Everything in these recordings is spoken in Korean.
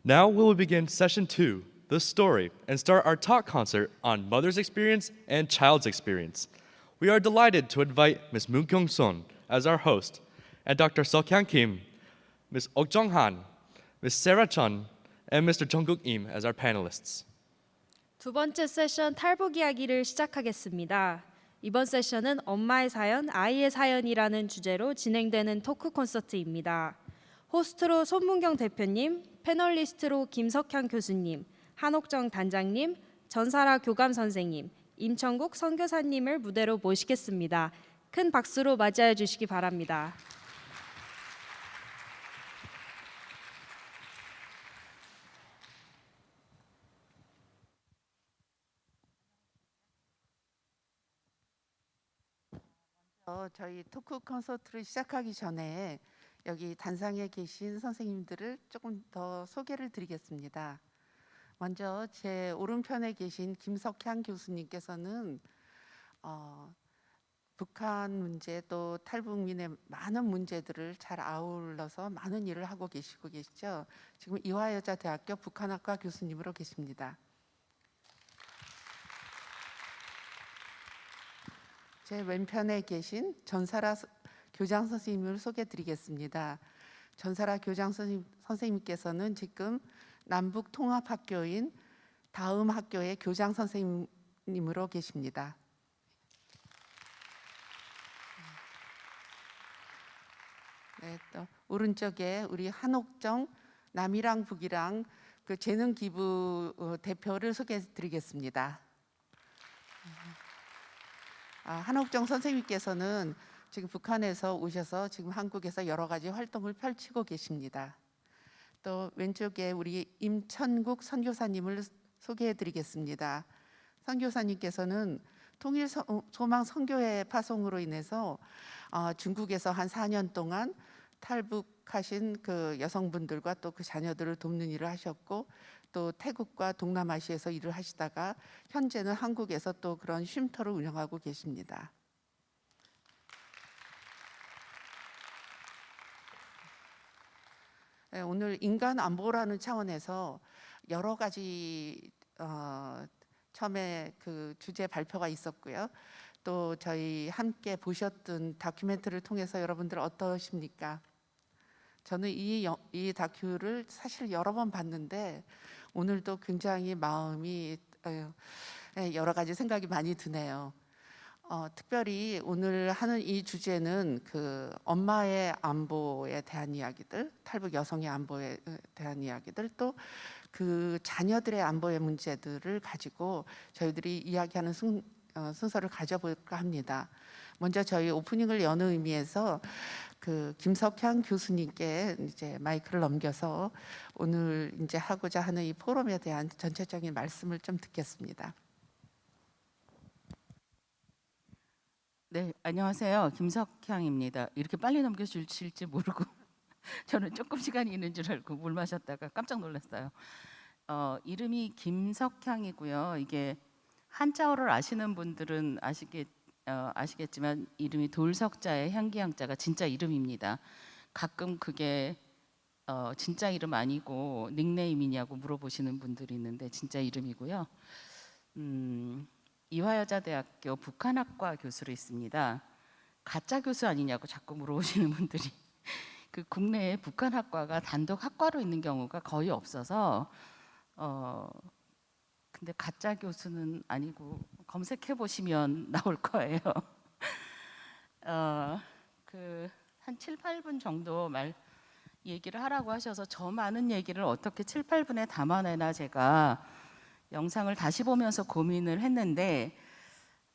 Now we will begin session 2, the story, and start our talk concert on mother's experience and child's experience. We are delighted to invite Ms. Moon Kyung Sun as our host, and Dr. Seok-Hyun Kim, Ms. Ok Jong Han, Ms. Sarah Chun, and Mr. Jungkook Im as our panelists. 두 번째 세션 탈북 이야기를 시작하겠습니다. 이번 세션은 엄마의 사연, 아이의 사연이라는 주제로 진행되는 토크 콘서트입니다. 호스트로 손문경 대표님, 패널리스트로 김석향 교수님, 한옥정 단장님, 전사라 교감 선생님, 임천국 선교사님을 무대로 모시겠습니다. 큰 박수로 맞이해 주시기 바랍니다. 저희 토크 콘서트를 시작하기 전에 여기 단상에 계신 선생님들을 조금 더 소개를 드리겠습니다. 먼저 제 오른편에 계신 김석향 교수님께서는 북한 문제 또 탈북민의 많은 문제들을 잘 아울러서 많은 일을 하고 계시죠. 지금 이화여자대학교 북한학과 교수님으로 계십니다. 제 왼편에 계신 전사라 교장 선생님을 소개해 드리겠습니다. 전사라 교장 선생님께서는 지금 남북 통합학교인 다음 학교의 교장 선생님으로 계십니다. 네, 또 오른쪽에 우리 한옥정 남이랑 북이랑 그 재능 기부 대표를 소개해 드리겠습니다. 한옥정 선생님께서는 지금 북한에서 오셔서 지금 한국에서 여러 가지 활동을 펼치고 계십니다. 또 왼쪽에 우리 임천국 선교사님을 소개해 드리겠습니다. 선교사님께서는 통일 소망 선교회 파송으로 인해서 중국에서 한 4년 동안 탈북하신 그 여성분들과 또 그 자녀들을 돕는 일을 하셨고, 또 태국과 동남아시아에서 일을 하시다가 현재는 한국에서 또 그런 쉼터를 운영하고 계십니다. 네, 오늘 인간 안보라는 차원에서 여러 가지 처음에 그 주제 발표가 있었고요. 또 저희 함께 보셨던 다큐멘터리를 통해서 여러분들 어떠십니까? 저는 이 다큐를 사실 여러 번 봤는데 오늘도 굉장히 마음이 여러 가지 생각이 많이 드네요. 특별히 오늘 하는 이 주제는 그 엄마의 안보에 대한 이야기들, 탈북 여성의 안보에 대한 이야기들, 또 그 자녀들의 안보의 문제들을 가지고 저희들이 이야기하는 순서를 가져볼까 합니다. 먼저 저희 오프닝을 여는 의미에서 그 김석향 교수님께 이제 마이크를 넘겨서 오늘 이제 하고자 하는 이 포럼에 대한 전체적인 말씀을 좀 듣겠습니다. 네, 안녕하세요. 김석향입니다. 이렇게 빨리 넘겨주실지 모르고 저는 조금 시간이 있는 줄 알고 물 마셨다가 깜짝 놀랐어요. 이름이 김석향이고요. 이게 한자어를 아시는 분들은 아시겠지만 이름이 돌석자의 향기향자가 진짜 이름입니다. 가끔 그게 진짜 이름 아니고 닉네임이냐고 물어보시는 분들이 있는데 진짜 이름이고요. 이화여자대학교 북한학과 교수로 있습니다. 가짜 교수 아니냐고 자꾸 물어보시는 분들이 그 국내에 북한학과가 단독 학과로 있는 경우가 거의 없어서 근데 가짜 교수는 아니고 검색해 보시면 나올 거예요. 그 한 7, 8분 정도 얘기를 하라고 하셔서 저 많은 얘기를 어떻게 7, 8분에 담아내나 제가 영상을 다시 보면서 고민을 했는데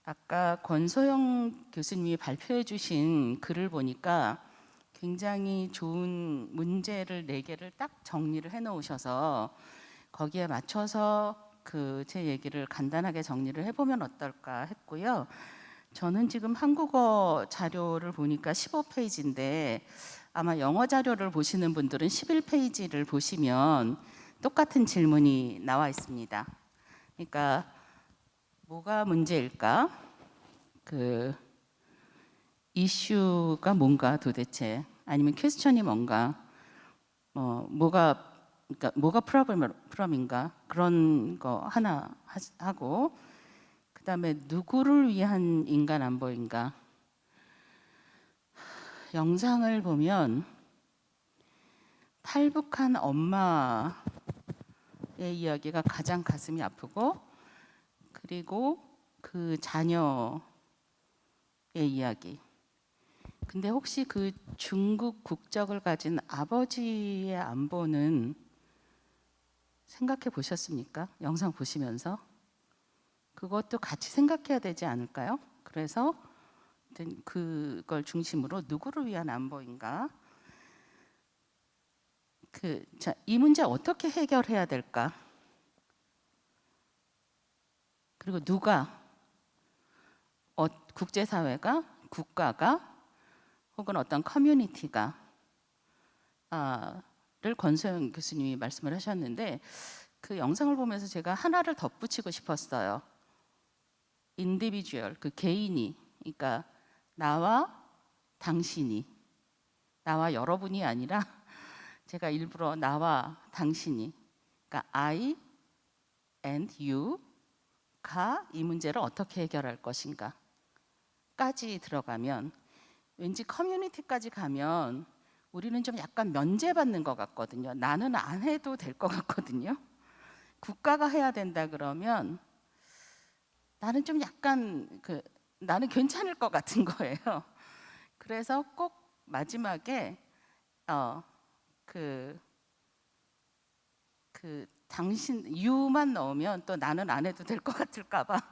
아까 권소영 교수님이 발표해 주신 글을 보니까 굉장히 좋은 문제를 4개를 딱 정리를 해 놓으셔서 거기에 맞춰서 제 얘기를 간단하게 정리를 해보면 어떨까 했고요. 저는 지금 한국어 자료를 보니까 15페이지인데 아마 영어 자료를 보시는 분들은 11페이지를 보시면 똑같은 질문이 나와 있습니다. 그러니까 뭐가 문제일까? 그 이슈가 뭔가 도대체, 아니면 퀘스천이 뭔가, 뭐가 그러니까 뭐가 프롬인가 그런 거 하나 하고, 그다음에 누구를 위한 인간 안보인가. 영상을 보면 탈북한 엄마의 이야기가 가장 가슴이 아프고, 그리고 그 자녀의 이야기. 근데 혹시 그 중국 국적을 가진 아버지의 안보는 생각해 보셨습니까? 영상 보시면서 그것도 같이 생각해야 되지 않을까요? 그래서 그걸 중심으로 누구를 위한 안보인가? 이 문제 어떻게 해결해야 될까? 그리고 누가, 국제사회가, 국가가, 혹은 어떤 커뮤니티가 를 권소영 교수님이 말씀을 하셨는데, 그 영상을 보면서 제가 하나를 덧붙이고 싶었어요. 인디비주얼, 그 개인이, 그러니까 나와 당신이, 나와 여러분이 아니라 제가 일부러 나와 당신이, 그러니까 I and you가 이 문제를 어떻게 해결할 것인가 까지 들어가면, 왠지 커뮤니티까지 가면 우리는 좀 약간 면제받는 것 같거든요. 나는 안 해도 될 것 같거든요. 국가가 해야 된다 그러면 나는 좀 약간 나는 괜찮을 것 같은 거예요. 그래서 꼭 마지막에 당신 you만 넣으면 또 나는 안 해도 될 것 같을까 봐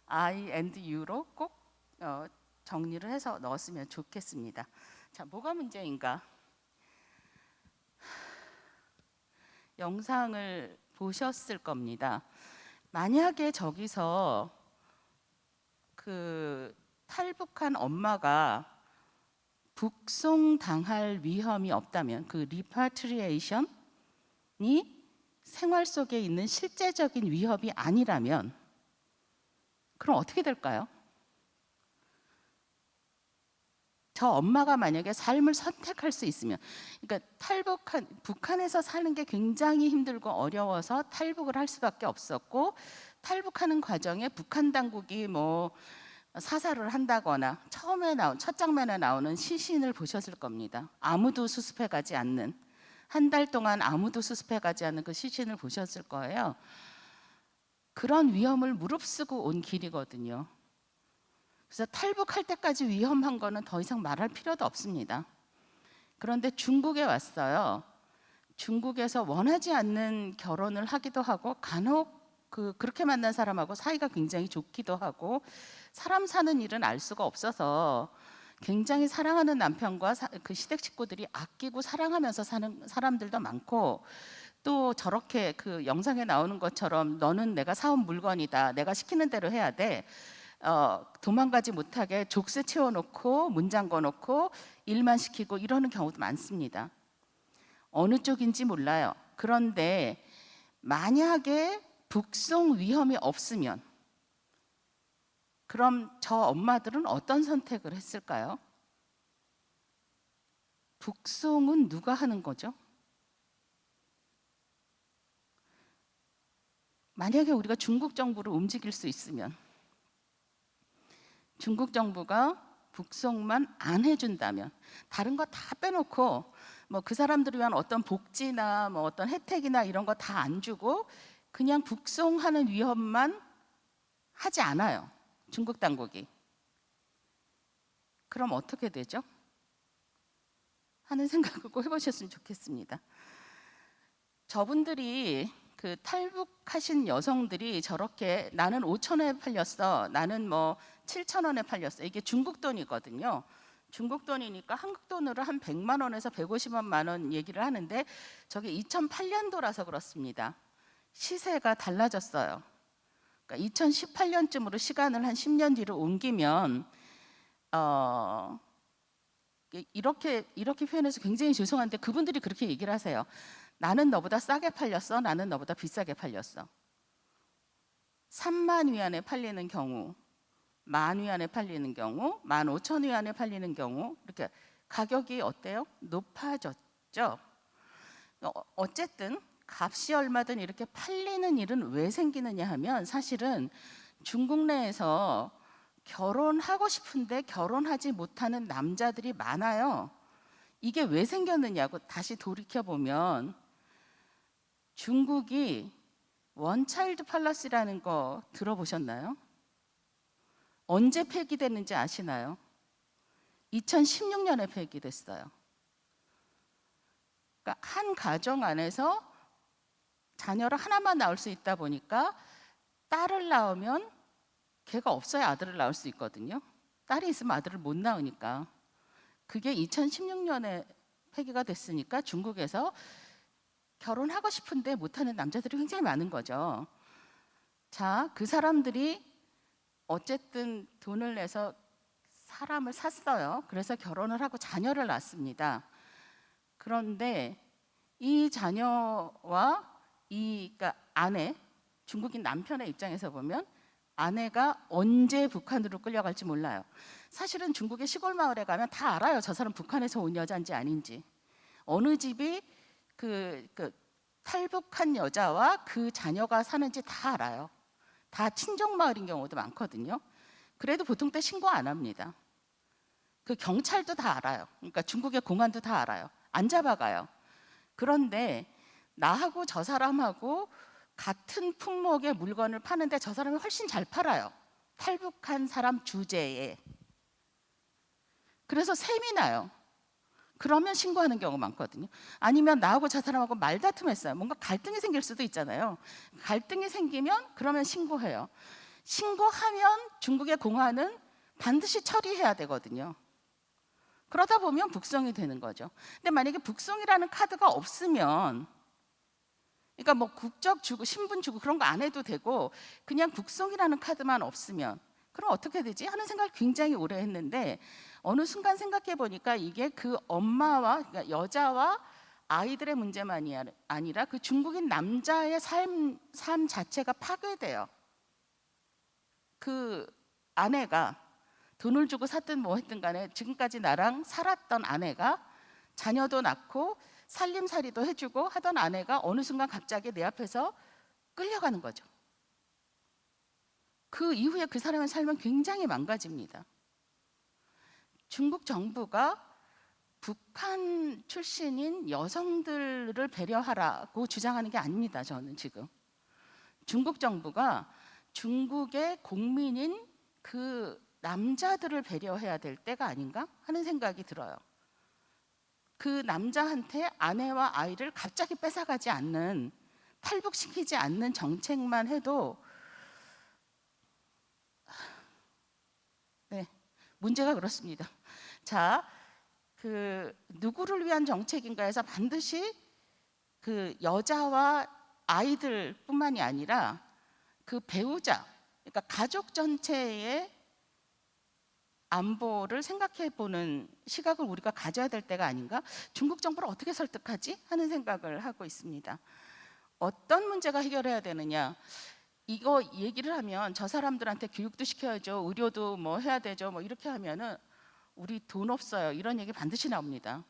I and you로 꼭 정리를 해서 넣었으면 좋겠습니다. 자, 뭐가 문제인가? 영상을 보셨을 겁니다. 만약에 저기서 그 탈북한 엄마가 북송당할 위험이 없다면, 그 리파트리에이션이 생활 속에 있는 실제적인 위협이 아니라면, 그럼 어떻게 될까요? 저 엄마가 만약에 삶을 선택할 수 있으면, 그러니까 북한에서 사는 게 굉장히 힘들고 어려워서 탈북을 할 수밖에 없었고, 탈북하는 과정에 북한 당국이 뭐 사살을 한다거나, 첫 장면에 나오는 시신을 보셨을 겁니다. 아무도 수습해 가지 않는, 한 달 동안 아무도 수습해 가지 않는 그 시신을 보셨을 거예요. 그런 위험을 무릅쓰고 온 길이거든요. 그래서 탈북할 때까지 위험한 거는 더 이상 말할 필요도 없습니다. 그런데 중국에 왔어요. 중국에서 원하지 않는 결혼을 하기도 하고, 간혹 그렇게 만난 사람하고 사이가 굉장히 좋기도 하고, 사람 사는 일은 알 수가 없어서 굉장히 사랑하는 남편과 그 시댁 식구들이 아끼고 사랑하면서 사는 사람들도 많고, 또 저렇게 그 영상에 나오는 것처럼 너는 내가 사온 물건이다, 내가 시키는 대로 해야 돼, 도망가지 못하게 족쇄 채워놓고 문 잠궈놓고 일만 시키고 이러는 경우도 많습니다. 어느 쪽인지 몰라요. 그런데 만약에 북송 위험이 없으면, 그럼 저 엄마들은 어떤 선택을 했을까요? 북송은 누가 하는 거죠? 만약에 우리가 중국 정부를 움직일 수 있으면, 중국 정부가 북송만 안 해준다면, 다른 거 다 빼놓고 뭐 그 사람들을 위한 어떤 복지나 뭐 어떤 혜택이나 이런 거 다 안 주고 그냥 북송하는 위험만 하지 않아요, 중국 당국이. 그럼 어떻게 되죠? 하는 생각을 꼭 해보셨으면 좋겠습니다. 저분들이, 그 탈북하신 여성들이 저렇게 나는 5,000원에 팔렸어, 나는 뭐 7,000원에 팔렸어, 이게 중국 돈이거든요. 중국 돈이니까 한국 돈으로 한 100만 원에서 150만 원 얘기를 하는데, 저게 2008년도라서 그렇습니다. 시세가 달라졌어요. 그러니까 2018년쯤으로 시간을 한 10년 뒤로 옮기면 이렇게 표현해서 굉장히 죄송한데, 그분들이 그렇게 얘기를 하세요. 나는 너보다 싸게 팔렸어, 나는 너보다 비싸게 팔렸어. 3만 위안에 팔리는 경우, 10,000위안에 팔리는 경우, 15,000위안에 팔리는 경우, 이렇게 가격이 어때요? 높아졌죠. 어쨌든 값이 얼마든 이렇게 팔리는 일은 왜 생기느냐 하면 사실은 중국 내에서 결혼하고 싶은데 결혼하지 못하는 남자들이 많아요. 이게 왜 생겼느냐고 다시 돌이켜 보면 중국이 원차일드 팔러시라는 거 들어보셨나요? 언제 폐기됐는지 아시나요? 2016년에 폐기됐어요. 그러니까 한 가정 안에서 자녀를 하나만 낳을 수 있다 보니까 딸을 낳으면 걔가 없어야 아들을 낳을 수 있거든요. 딸이 있으면 아들을 못 낳으니까. 그게 2016년에 폐기가 됐으니까 중국에서 결혼하고 싶은데 못하는 남자들이 굉장히 많은 거죠. 자, 그 사람들이 어쨌든 돈을 내서 사람을 샀어요. 그래서 결혼을 하고 자녀를 낳습니다. 그런데 이 자녀와 그러니까 아내, 중국인 남편의 입장에서 보면 아내가 언제 북한으로 끌려갈지 몰라요. 사실은 중국의 시골 마을에 가면 다 알아요. 저 사람 북한에서 온 여자인지 아닌지. 어느 집이 그 탈북한 여자와 그 자녀가 사는지 다 알아요. 다 친정 마을인 경우도 많거든요. 그래도 보통 때 신고 안 합니다. 그 경찰도 다 알아요. 그러니까 중국의 공안도 다 알아요. 안 잡아가요. 그런데 나하고 저 사람하고 같은 품목의 물건을 파는데 저 사람이 훨씬 잘 팔아요. 탈북한 사람 주제에. 그래서 셈이 나요. 그러면 신고하는 경우가 많거든요. 아니면 나하고 저 사람하고 말다툼했어요. 뭔가 갈등이 생길 수도 있잖아요. 갈등이 생기면 그러면 신고해요. 신고하면 중국의 공안은 반드시 처리해야 되거든요. 그러다 보면 북송이 되는 거죠. 근데 만약에 북송이라는 카드가 없으면, 그러니까 뭐 국적 주고 신분 주고 그런 거 안 해도 되고 그냥 북송이라는 카드만 없으면 그럼 어떻게 되지 하는 생각을 굉장히 오래 했는데 어느 순간 생각해 보니까 이게 그 엄마와, 그러니까 여자와 아이들의 문제만이 아니라 그 중국인 남자의 삶 자체가 파괴돼요. 그 아내가 돈을 주고 샀든 뭐 했든 간에 지금까지 나랑 살았던 아내가 자녀도 낳고 살림살이도 해주고 하던 아내가 어느 순간 갑자기 내 앞에서 끌려가는 거죠. 그 이후에 그 사람의 삶은 굉장히 망가집니다. 중국 정부가 북한 출신인 여성들을 배려하라고 주장하는 게 아닙니다. 저는 지금 중국 정부가 중국의 국민인 그 남자들을 배려해야 될 때가 아닌가 하는 생각이 들어요. 그 남자한테 아내와 아이를 갑자기 뺏어가지 않는, 탈북시키지 않는 정책만 해도 네, 문제가 그렇습니다. 자, 그 누구를 위한 정책인가 해서 반드시 그 여자와 아이들뿐만이 아니라 그 배우자, 그러니까 가족 전체의 안보를 생각해 보는 시각을 우리가 가져야 될 때가 아닌가? 중국 정부를 어떻게 설득하지? 하는 생각을 하고 있습니다. 어떤 문제가 해결해야 되느냐? 이거 얘기를 하면 저 사람들한테 교육도 시켜야죠, 의료도 뭐 해야 되죠, 뭐 이렇게 하면은 우리 돈 없어요, 이런 얘기 반드시 나옵니다.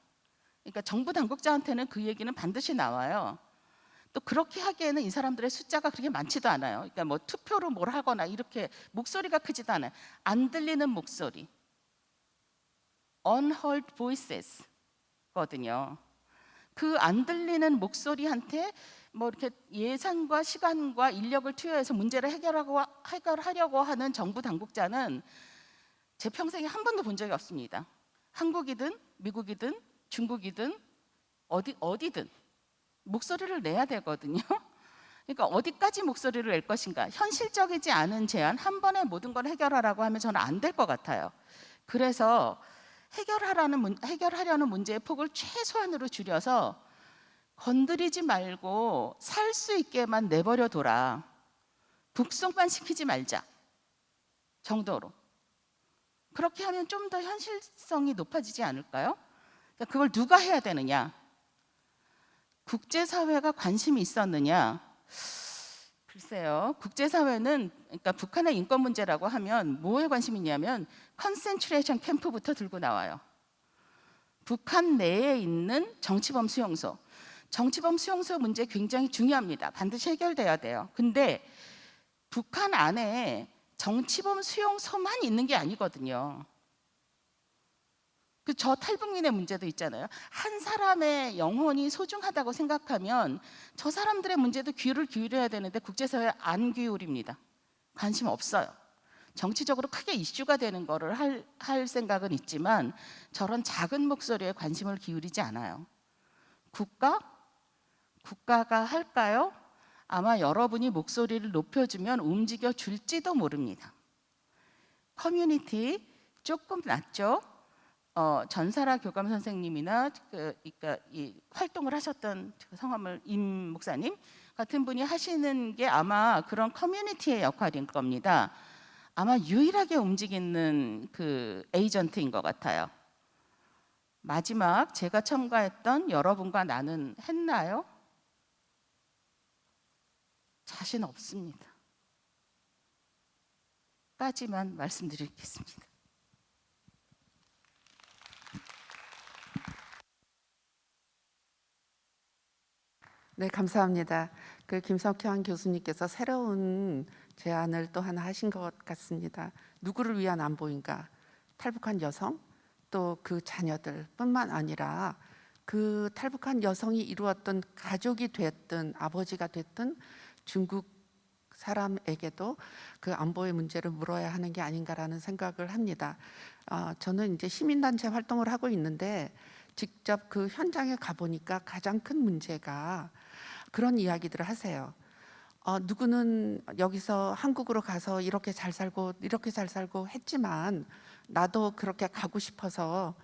그러니까 정부 당국자한테는 그 얘기는 반드시 나와요. 또 그렇게 하기에는 이 사람들의 숫자가 그렇게 많지도 않아요. 그러니까 뭐 투표로 뭘 하거나 이렇게 목소리가 크지도 않아요. 안 들리는 목소리, unheard voices 거든요. 그 안 들리는 목소리한테 뭐 이렇게 예산과 시간과 인력을 투여해서 문제를 해결하려고 하는 정부 당국자는 제 평생에 한 번도 본 적이 없습니다. 한국이든 미국이든 중국이든 어디든 목소리를 내야 되거든요. 그러니까 어디까지 목소리를 낼 것인가, 현실적이지 않은 제안, 한 번에 모든 걸 해결하라고 하면 저는 안 될 것 같아요. 그래서 해결하려는 문제의 폭을 최소한으로 줄여서 건드리지 말고 살 수 있게만 내버려 둬라, 북송만 시키지 말자 정도로. 그렇게 하면 좀 더 현실성이 높아지지 않을까요? 그러니까 그걸 누가 해야 되느냐? 국제사회가 관심이 있었느냐? 글쎄요. 국제사회는, 그러니까 북한의 인권 문제라고 하면 뭐에 관심이 있냐면 컨센트레이션 캠프부터 들고 나와요. 북한 내에 있는 정치범 수용소. 정치범 수용소 문제 굉장히 중요합니다. 반드시 해결돼야 돼요. 근데 북한 안에 정치범 수용소만 있는 게 아니거든요. 그 저 탈북민의 문제도 있잖아요. 한 사람의 영혼이 소중하다고 생각하면 저 사람들의 문제도 귀를 기울여야 되는데 국제사회 안 기울입니다. 관심 없어요. 정치적으로 크게 이슈가 되는 거를 할 생각은 있지만 저런 작은 목소리에 관심을 기울이지 않아요. 국가가 할까요? 아마 여러분이 목소리를 높여주면 움직여 줄지도 모릅니다. 커뮤니티 조금 낫죠? 전사라 교감 선생님이나 그러니까 이 활동을 하셨던 성함을 임 목사님 같은 분이 하시는 게 아마 그런 커뮤니티의 역할인 겁니다. 아마 유일하게 움직이는 그 에이전트인 것 같아요. 마지막 제가 첨가했던 여러분과 나는 했나요? 자신 없습니다. 까지만 말씀드리겠습니다. 네, 감사합니다. 그 김석현 교수님께서 새로운 제안을 또 하나 하신 것 같습니다. 누구를 위한 안보인가? 탈북한 여성, 또 그 자녀들뿐만 아니라 그 탈북한 여성이 이루었던 가족이 됐든 아버지가 됐든 중국 사람에게도 그 안보의 문제를 물어야 하는 게 아닌가라는 생각을 합니다. 저는 이제 시민단체 활동을 하고 있는데 직접 그 현장에 가보니까 가장 큰 문제가 그런 이야기들을 하세요. 누구는 여기서 한국으로 가서 이렇게 잘 살고 했지만 나도 그렇게 가고 싶어서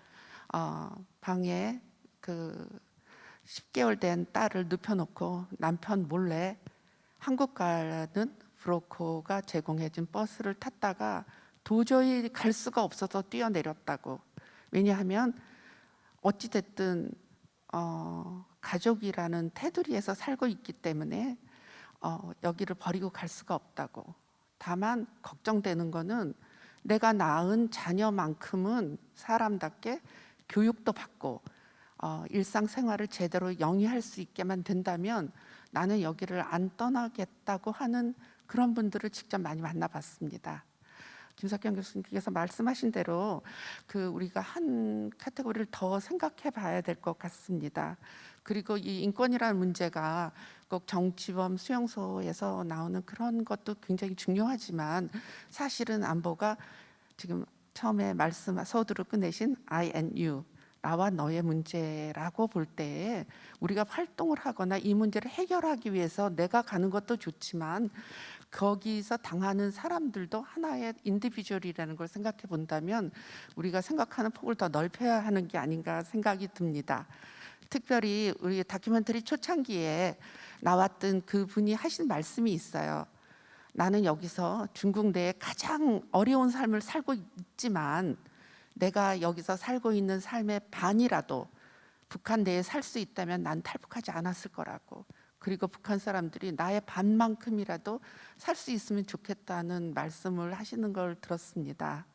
방에 그 10개월 된 딸을 눕혀놓고 남편 몰래 한국 가는 브로커가 제공해준 버스를 탔다가 도저히 갈 수가 없어서 뛰어내렸다고. 왜냐하면 어찌됐든 가족이라는 테두리에서 살고 있기 때문에 여기를 버리고 갈 수가 없다고. 다만 걱정되는 거는 내가 낳은 자녀만큼은 사람답게 교육도 받고 일상생활을 제대로 영위할 수 있게만 된다면 나는 여기를 안 떠나겠다고 하는 그런 분들을 직접 많이 만나봤습니다. 김석현 교수님께서 말씀하신 대로 그 우리가 한 카테고리를 더 생각해 봐야 될 것 같습니다. 그리고 이 인권이라는 문제가 꼭 정치범 수용소에서 나오는 그런 것도 굉장히 중요하지만 사실은 안보가 지금 처음에 서두로 끝내신 I and you, 나와 너의 문제라고 볼 때에 우리가 활동을 하거나 이 문제를 해결하기 위해서 내가 가는 것도 좋지만 거기서 당하는 사람들도 하나의 인디비주얼이라는 걸 생각해 본다면 우리가 생각하는 폭을 더 넓혀야 하는 게 아닌가 생각이 듭니다. 특별히 우리 다큐멘터리 초창기에 나왔던 그분이 하신 말씀이 있어요. 나는 여기서 중국 내에 가장 어려운 삶을 살고 있지만 내가 여기서 살고 있는 삶의 반이라도 북한 내에 살 수 있다면 난 탈북하지 않았을 거라고. 그리고 북한 사람들이 나의 반만큼이라도 살 수 있으면 좋겠다는 말씀을 하시는 걸 들었습니다.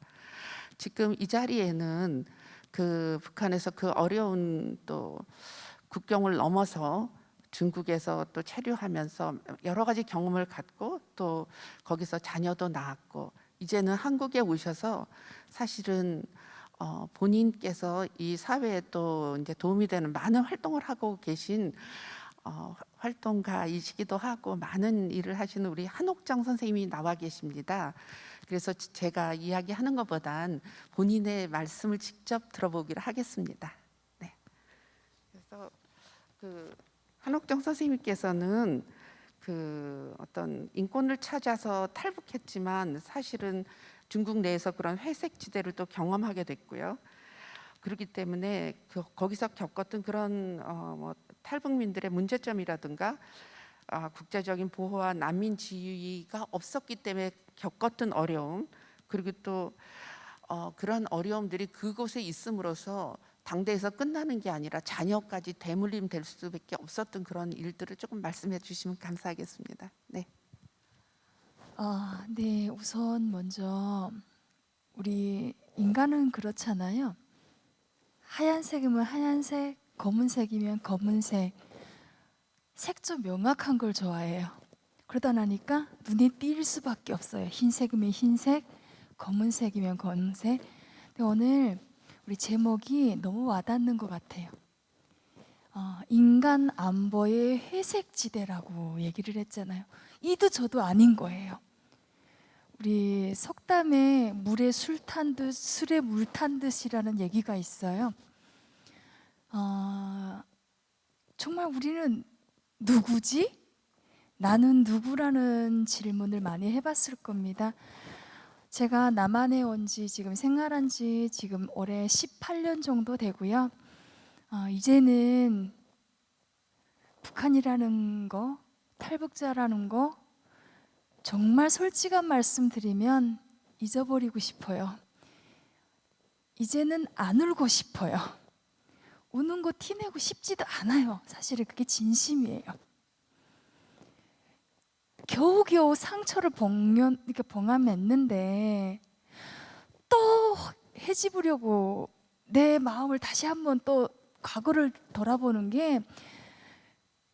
지금 이 자리에는 그 북한에서 그 어려운 또 국경을 넘어서 중국에서 또 체류하면서 여러 가지 경험을 갖고 또 거기서 자녀도 낳았고 이제는 한국에 오셔서 사실은 본인께서 이 사회에 또 이제 도움이 되는 많은 활동을 하고 계신 활동가이시기도 하고 많은 일을 하시는 우리 한옥정 선생님이 나와 계십니다. 그래서 제가 이야기하는 것보단 본인의 말씀을 직접 들어보기를 하겠습니다. 네. 그래서 그 한옥정 선생님께서는 그 어떤 인권을 찾아서 탈북했지만 사실은 중국 내에서 그런 회색 지대를 또 경험하게 됐고요. 그렇기 때문에 거기서 겪었던 그런 탈북민들의 문제점이라든가 국제적인 보호와 난민 지위가 없었기 때문에 겪었던 어려움, 그리고 또 그런 어려움들이 그곳에 있음으로써 당대에서 끝나는 게 아니라 자녀까지 대물림 될 수밖에 없었던 그런 일들을 조금 말씀해 주시면 감사하겠습니다. 네. 네, 우선 먼저 우리 인간은 그렇잖아요. 하얀색이면 하얀색, 검은색이면 검은색. 색조 명확한 걸 좋아해요. 그러다 나니까 눈에 띌 수밖에 없어요. 흰색이면 흰색, 검은색이면 검은색. 근데 오늘 우리 제목이 너무 와닿는 것 같아요. 인간 안보의 회색지대라고 얘기를 했잖아요. 이도 저도 아닌 거예요. 우리 속담에 물에 술 탄 듯 술에 물 탄 듯이라는 얘기가 있어요. 정말 우리는 누구지? 나는 누구라는 질문을 많이 해봤을 겁니다. 제가 남한에 온 지 지금 생활한 지 지금 올해 18년 정도 되고요. 이제는 북한이라는 거, 탈북자라는 거 정말 솔직한 말씀 드리면 잊어버리고 싶어요. 이제는 안 울고 싶어요. 우는 거 티내고 싶지도 않아요. 사실은 그게 진심이에요. 겨우겨우 상처를 봉함했는데 또 헤집으려고 내 마음을 다시 한번 또 과거를 돌아보는 게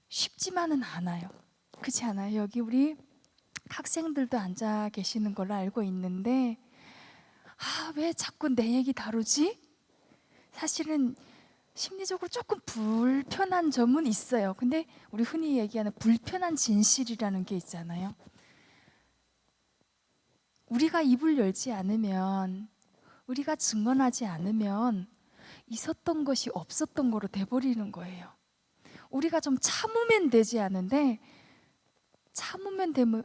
쉽지만은 않아요. 그렇지 않아요? 여기 우리 학생들도 앉아 계시는 걸로 알고 있는데 왜 자꾸 내 얘기 다루지? 사실은 심리적으로 조금 불편한 점은 있어요. 근데 우리 흔히 얘기하는 불편한 진실이라는 게 있잖아요. 우리가 입을 열지 않으면, 우리가 증언하지 않으면 있었던 것이 없었던 거로 돼버리는 거예요. 우리가 좀 참으면 되지 않은데 참으면 되면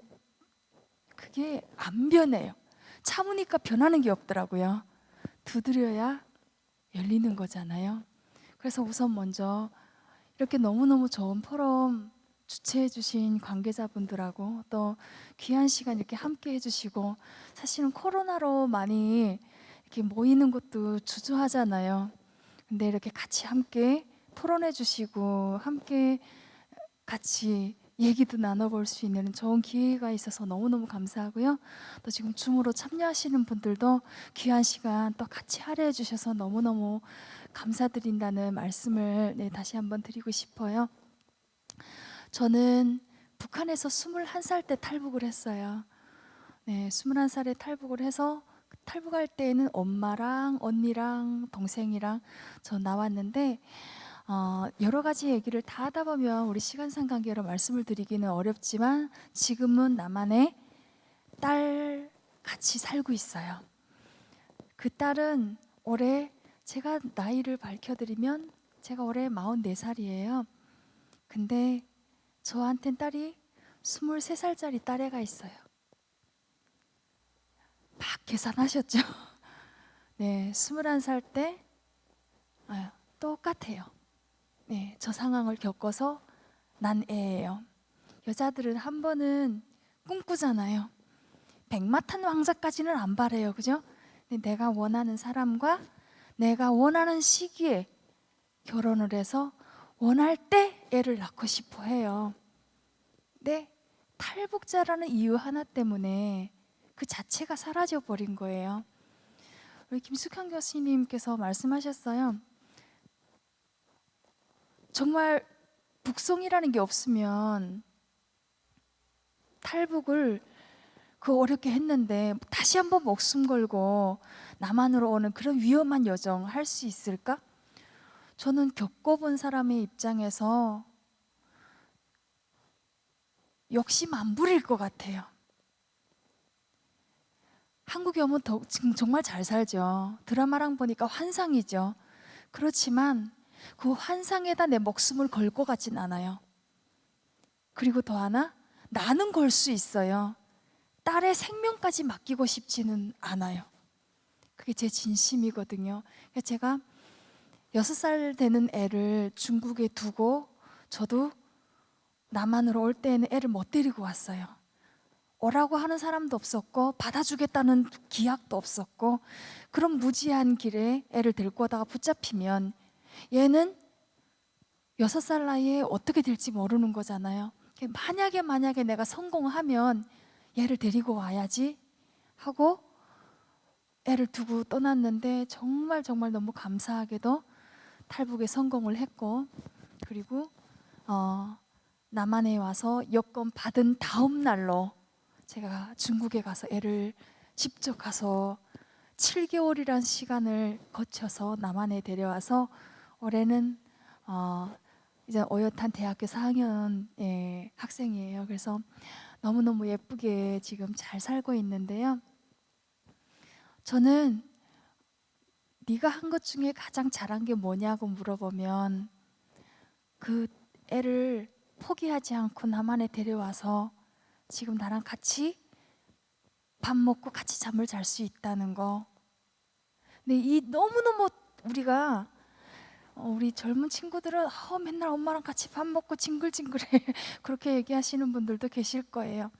그게 안 변해요. 참으니까 변하는 게 없더라고요. 두드려야 열리는 거잖아요. 그래서 우선 먼저 이렇게 너무너무 좋은 포럼 주최해 주신 관계자분들하고 또 귀한 시간 이렇게 함께 해주시고, 사실은 코로나로 많이 이렇게 모이는 것도 주저하잖아요. 근데 이렇게 같이 함께 토론해 주시고 함께 같이 얘기도 나눠볼 수 있는 좋은 기회가 있어서 너무너무 감사하고요. 또 지금 줌으로 참여하시는 분들도 귀한 시간 또 같이 할애해 주셔서 너무너무 감사드린다는 말씀을 다시 한번 드리고 싶어요. 저는 북한에서 21살 때 탈북을 했어요. 21살에 탈북을 해서 탈북할 때에는 엄마랑 언니랑 동생이랑 저 나왔는데 여러 가지 얘기를 다 하다 보면 우리 시간상 관계로 말씀을 드리기는 어렵지만 지금은 나만의 딸 같이 살고 있어요. 그 딸은 올해 제가 나이를 밝혀드리면 제가 올해 44살이에요. 근데 저한텐 딸이 23살짜리 딸애가 있어요. 막 계산하셨죠? 네, 21살 때 똑같아요. 네, 저 상황을 겪어서 난 애예요. 여자들은 한 번은 꿈꾸잖아요. 백마탄 왕자까지는 안 바래요, 그죠? 근데 내가 원하는 사람과 내가 원하는 시기에 결혼을 해서 원할 때 애를 낳고 싶어 해요. 근데 탈북자라는 이유 하나 때문에 그 자체가 사라져 버린 거예요. 우리 김숙현 교수님께서 말씀하셨어요. 정말 북송이라는 게 없으면 탈북을 어렵게 했는데 다시 한번 목숨 걸고 남한으로 오는 그런 위험한 여정 할 수 있을까? 저는 겪어본 사람의 입장에서 욕심 안 부릴 것 같아요. 한국에 오면 지금 정말 잘 살죠. 드라마랑 보니까 환상이죠. 그렇지만 그 환상에다 내 목숨을 걸 것 같진 않아요. 그리고 더 하나, 나는 걸 수 있어요. 딸의 생명까지 맡기고 싶지는 않아요. 그게 제 진심이거든요. 제가 6살 되는 애를 중국에 두고 저도 남한으로 올 때에는 애를 못 데리고 왔어요. 오라고 하는 사람도 없었고 받아주겠다는 기약도 없었고, 그런 무지한 길에 애를 데리고 오다가 붙잡히면 얘는 6살 나이에 어떻게 될지 모르는 거잖아요. 만약에 내가 성공하면 얘를 데리고 와야지 하고 애를 두고 떠났는데 정말 너무 감사하게도 탈북에 성공을 했고, 그리고 남한에 와서 여권 받은 다음 날로 제가 중국에 가서 애를 직접 가서 7개월이란 시간을 거쳐서 남한에 데려와서 올해는 이제 어엿한 대학교 4학년 학생이에요. 그래서 너무너무 예쁘게 지금 잘 살고 있는데요. 저는 네가 한 것 중에 가장 잘한 게 뭐냐고 물어보면 그 애를 포기하지 않고 남한에 데려와서 지금 나랑 같이 밥 먹고 같이 잠을 잘 수 있다는 거. 근데 이 너무너무 우리가 우리 젊은 친구들은 맨날 엄마랑 같이 밥 먹고 징글징글해 그렇게 얘기하시는 분들도 계실 거예요.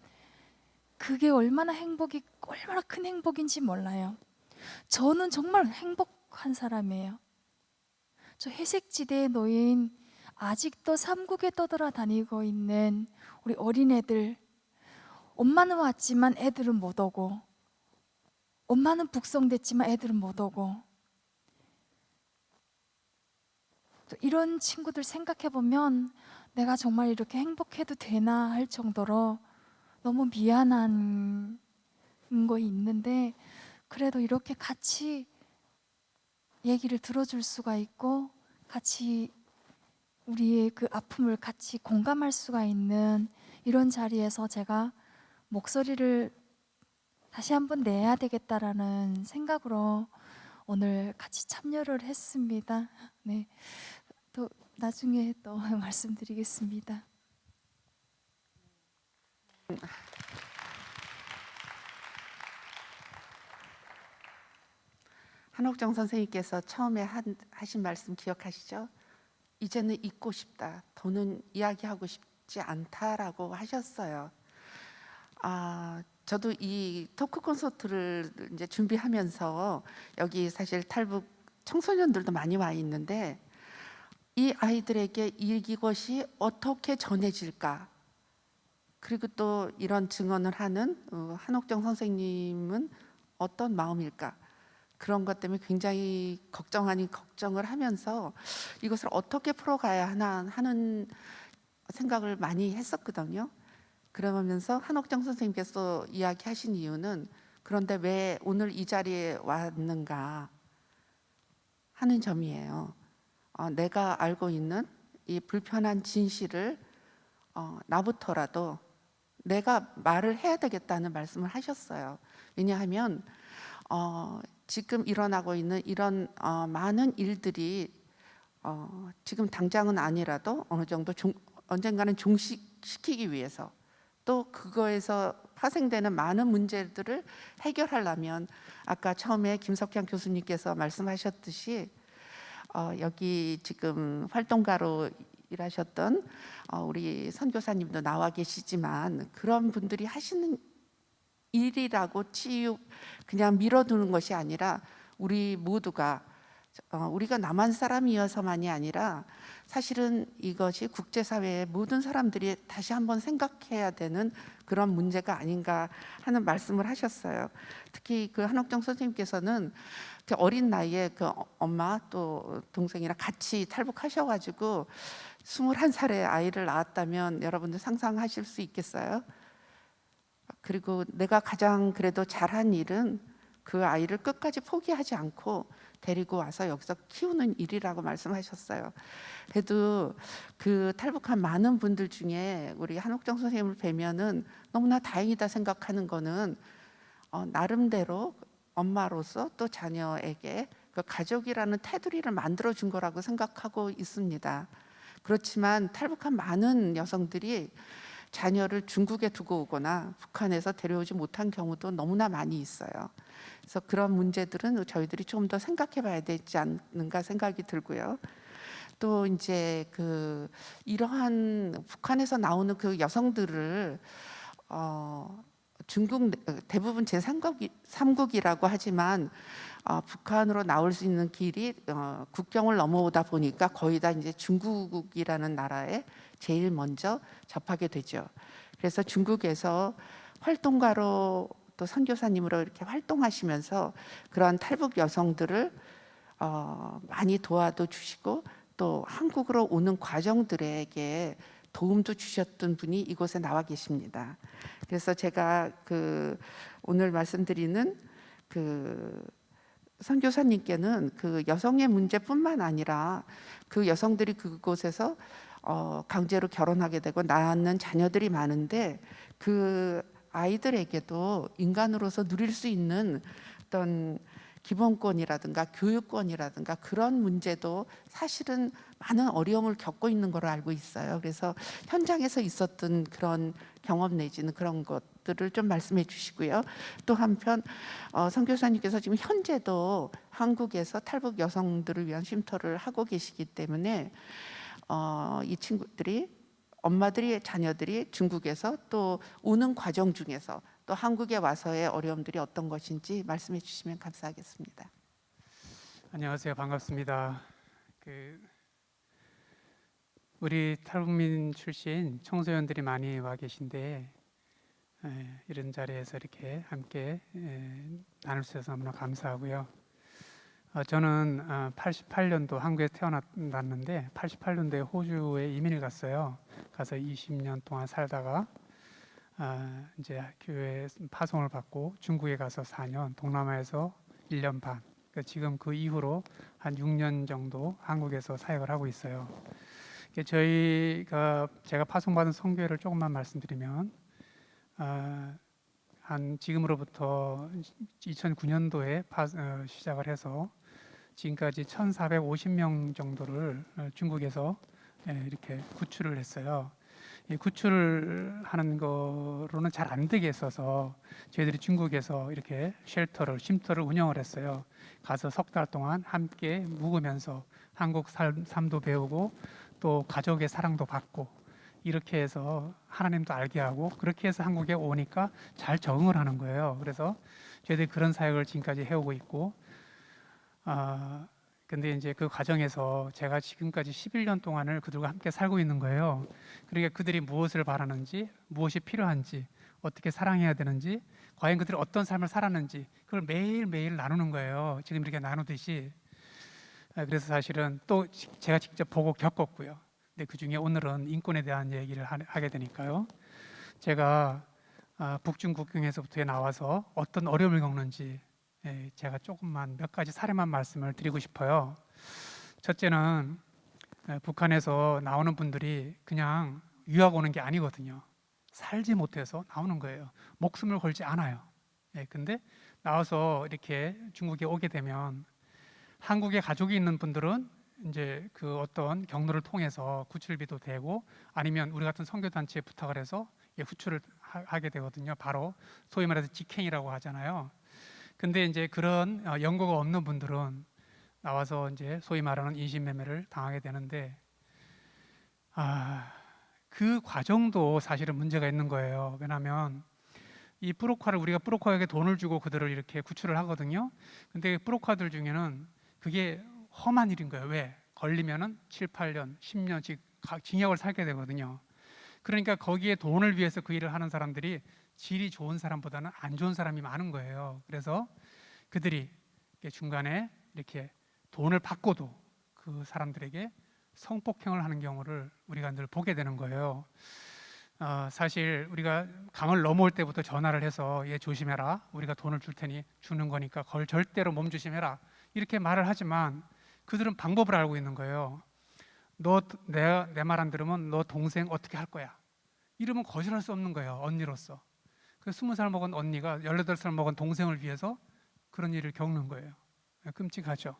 그게 얼마나 큰 행복인지 몰라요. 저는 정말 행복한 사람이에요. 저 회색지대에 놓인 아직도 삼국에 떠돌아다니고 있는 우리 어린애들, 엄마는 왔지만 애들은 못 오고, 엄마는 북송됐지만 애들은 못 오고, 이런 친구들 생각해 보면 내가 정말 이렇게 행복해도 되나 할 정도로 너무 미안한 거 있는데, 그래도 이렇게 같이 얘기를 들어줄 수가 있고 같이 우리의 그 아픔을 같이 공감할 수가 있는 이런 자리에서 제가 목소리를 다시 한번 내야 되겠다라는 생각으로 오늘 같이 참여를 했습니다. 네, 또 나중에 또 말씀드리겠습니다. 한옥정 선생님께서 처음에 하신 말씀 기억하시죠? 이제는 잊고 싶다. 더는 이야기하고 싶지 않다라고 하셨어요. 저도 이 토크 콘서트를 이제 준비하면서 여기 사실 탈북 청소년들도 많이 와 있는데 이 아이들에게 이것이 어떻게 전해질까? 그리고 또 이런 증언을 하는 한옥정 선생님은 어떤 마음일까? 그런 것 때문에 굉장히 걱정 아닌 걱정을 하면서 이것을 어떻게 풀어가야 하나 하는 생각을 많이 했었거든요. 그러면서 한옥정 선생님께서 이야기하신 이유는 그런데 왜 오늘 이 자리에 왔는가 하는 점이에요. 내가 알고 있는 이 불편한 진실을 나부터라도 내가 말을 해야 되겠다는 말씀을 하셨어요. 왜냐하면 지금 일어나고 있는 이런 많은 일들이 지금 당장은 아니라도 어느 정도 언젠가는 종식시키기 위해서 또 그거에서 파생되는 많은 문제들을 해결하려면 아까 처음에 김석현 교수님께서 말씀하셨듯이 여기 지금 활동가로 일하셨던 우리 선교사님도 나와 계시지만 그런 분들이 하시는 일이라고 그냥 밀어두는 것이 아니라 우리 모두가 우리가 남한 사람이어서만이 아니라 사실은 이것이 국제사회의 모든 사람들이 다시 한번 생각해야 되는 그런 문제가 아닌가 하는 말씀을 하셨어요. 특히 그 한옥정 선생님께서는 그 어린 나이에 그 엄마 또 동생이랑 같이 탈북하셔가지고 21살에 아이를 낳았다면 여러분들 상상하실 수 있겠어요? 그리고 내가 가장 그래도 잘한 일은 그 아이를 끝까지 포기하지 않고 데리고 와서 여기서 키우는 일이라고 말씀하셨어요. 그래도 그 탈북한 많은 분들 중에 우리 한옥정 선생님을 뵈면은 너무나 다행이다 생각하는 거는 나름대로 엄마로서 또 자녀에게 그 가족이라는 테두리를 만들어 준 거라고 생각하고 있습니다. 그렇지만 탈북한 많은 여성들이 자녀를 중국에 두고 오거나 북한에서 데려오지 못한 경우도 너무나 많이 있어요. 그래서 그런 문제들은 저희들이 좀 더 생각해 봐야 되지 않는가 생각이 들고요. 또 이제 그 이러한 북한에서 나오는 그 여성들을 중국 대부분 제3국이라고 하지만 북한으로 나올 수 있는 길이 국경을 넘어오다 보니까 거의 다 이제 중국이라는 나라에 제일 먼저 접하게 되죠. 그래서 중국에서 활동가로 또 선교사님으로 이렇게 활동하시면서 그러한 탈북 여성들을 많이 도와도 주시고 또 한국으로 오는 과정들에게 도움도 주셨던 분이 이곳에 나와 계십니다. 그래서 제가 오늘 말씀드리는 선교사님께는 여성의 문제뿐만 아니라 여성들이 그곳에서 강제로 결혼하게 되고 낳는 자녀들이 많은데 아이들에게도 인간으로서 누릴 수 있는 어떤 기본권이라든가 교육권이라든가 그런 문제도 사실은 많은 어려움을 겪고 있는 걸로 알고 있어요. 그래서 현장에서 있었던 그런 경험 내지는 그런 것들을 좀 말씀해 주시고요. 또 한편 선교사님께서 지금 현재도 한국에서 탈북 여성들을 위한 쉼터를 하고 계시기 때문에 이 친구들이 엄마들이 자녀들이 중국에서 또 오는 과정 중에서 또 한국에 와서의 어려움들이 어떤 것인지 말씀해 주시면 감사하겠습니다. 안녕하세요. 반갑습니다. 우리 탈북민 출신 청소년들이 많이 와 계신데 이런 자리에서 이렇게 함께 나눌 수 있어서 너무나 감사하고요. 저는 88년도 한국에 태어났는데 88년도에 호주에 이민을 갔어요. 가서 20년 동안 살다가 이제 교회 파송을 받고 중국에 가서 4년, 동남아에서 1년 반. 그러니까 지금 그 이후로 한 6년 정도 한국에서 사역을 하고 있어요. 제가 파송받은 선교회를 조금만 말씀드리면 한 지금으로부터 2009년도에 시작을 해서 지금까지 1,450명 정도를 중국에서 이렇게 구출을 했어요. 이 구출을 하는 거로는 잘 안 되게 했어서 저희들이 중국에서 이렇게 쉼터를 운영을 했어요. 가서 석 달 동안 함께 묵으면서 한국 삶도 배우고 또 가족의 사랑도 받고 이렇게 해서 하나님도 알게 하고 그렇게 해서 한국에 오니까 잘 적응을 하는 거예요. 그래서 저희들이 그런 사역을 지금까지 해오고 있고 근데 이제 그 과정에서 제가 지금까지 11년 동안을 그들과 함께 살고 있는 거예요. 그러니까 그들이 무엇을 바라는지, 무엇이 필요한지, 어떻게 사랑해야 되는지, 과연 그들이 어떤 삶을 살았는지 그걸 매일매일 나누는 거예요. 지금 이렇게 나누듯이. 그래서 사실은 또 제가 직접 보고 겪었고요. 근데 그중에 오늘은 인권에 대한 얘기를 하게 되니까요. 제가 북중 국경에서부터 나와서 어떤 어려움을 겪는지 제가 조금만 몇 가지 사례만 말씀을 드리고 싶어요. 첫째는 북한에서 나오는 분들이 그냥 유학 오는 게 아니거든요. 살지 못해서 나오는 거예요. 목숨을 걸지 않아요. 근데 나와서 이렇게 중국에 오게 되면 한국에 가족이 있는 분들은 이제 그 어떤 경로를 통해서 구출비도 되고 아니면 우리 같은 선교단체에 부탁을 해서 구출을 하게 되거든요. 바로 소위 말해서 직행이라고 하잖아요. 근데 이제 그런 연고가 없는 분들은 나와서 이제 소위 말하는 인신매매를 당하게 되는데 그 과정도 사실은 문제가 있는 거예요. 왜냐하면 이 우리가 브로커에게 돈을 주고 그들을 이렇게 구출을 하거든요. 근데 브로커들 중에는 그게 험한 일인 거예요. 왜? 걸리면은 7, 8년, 10년씩 징역을 살게 되거든요. 그러니까 거기에 돈을 위해서 그 일을 하는 사람들이 질이 좋은 사람보다는 안 좋은 사람이 많은 거예요. 그래서 그들이 중간에 이렇게 돈을 받고도 그 사람들에게 성폭행을 하는 경우를 우리가 늘 보게 되는 거예요. 사실 우리가 강을 넘어올 때부터 전화를 해서 얘 조심해라. 우리가 돈을 줄 테니 주는 거니까 그걸 절대로 몸조심해라. 이렇게 말을 하지만 그들은 방법을 알고 있는 거예요. 내 말 안 들으면 너 동생 어떻게 할 거야. 이러면 거절할 수 없는 거예요. 언니로서. 그 20살 먹은 언니가 18살 먹은 동생을 위해서 그런 일을 겪는 거예요. 끔찍하죠.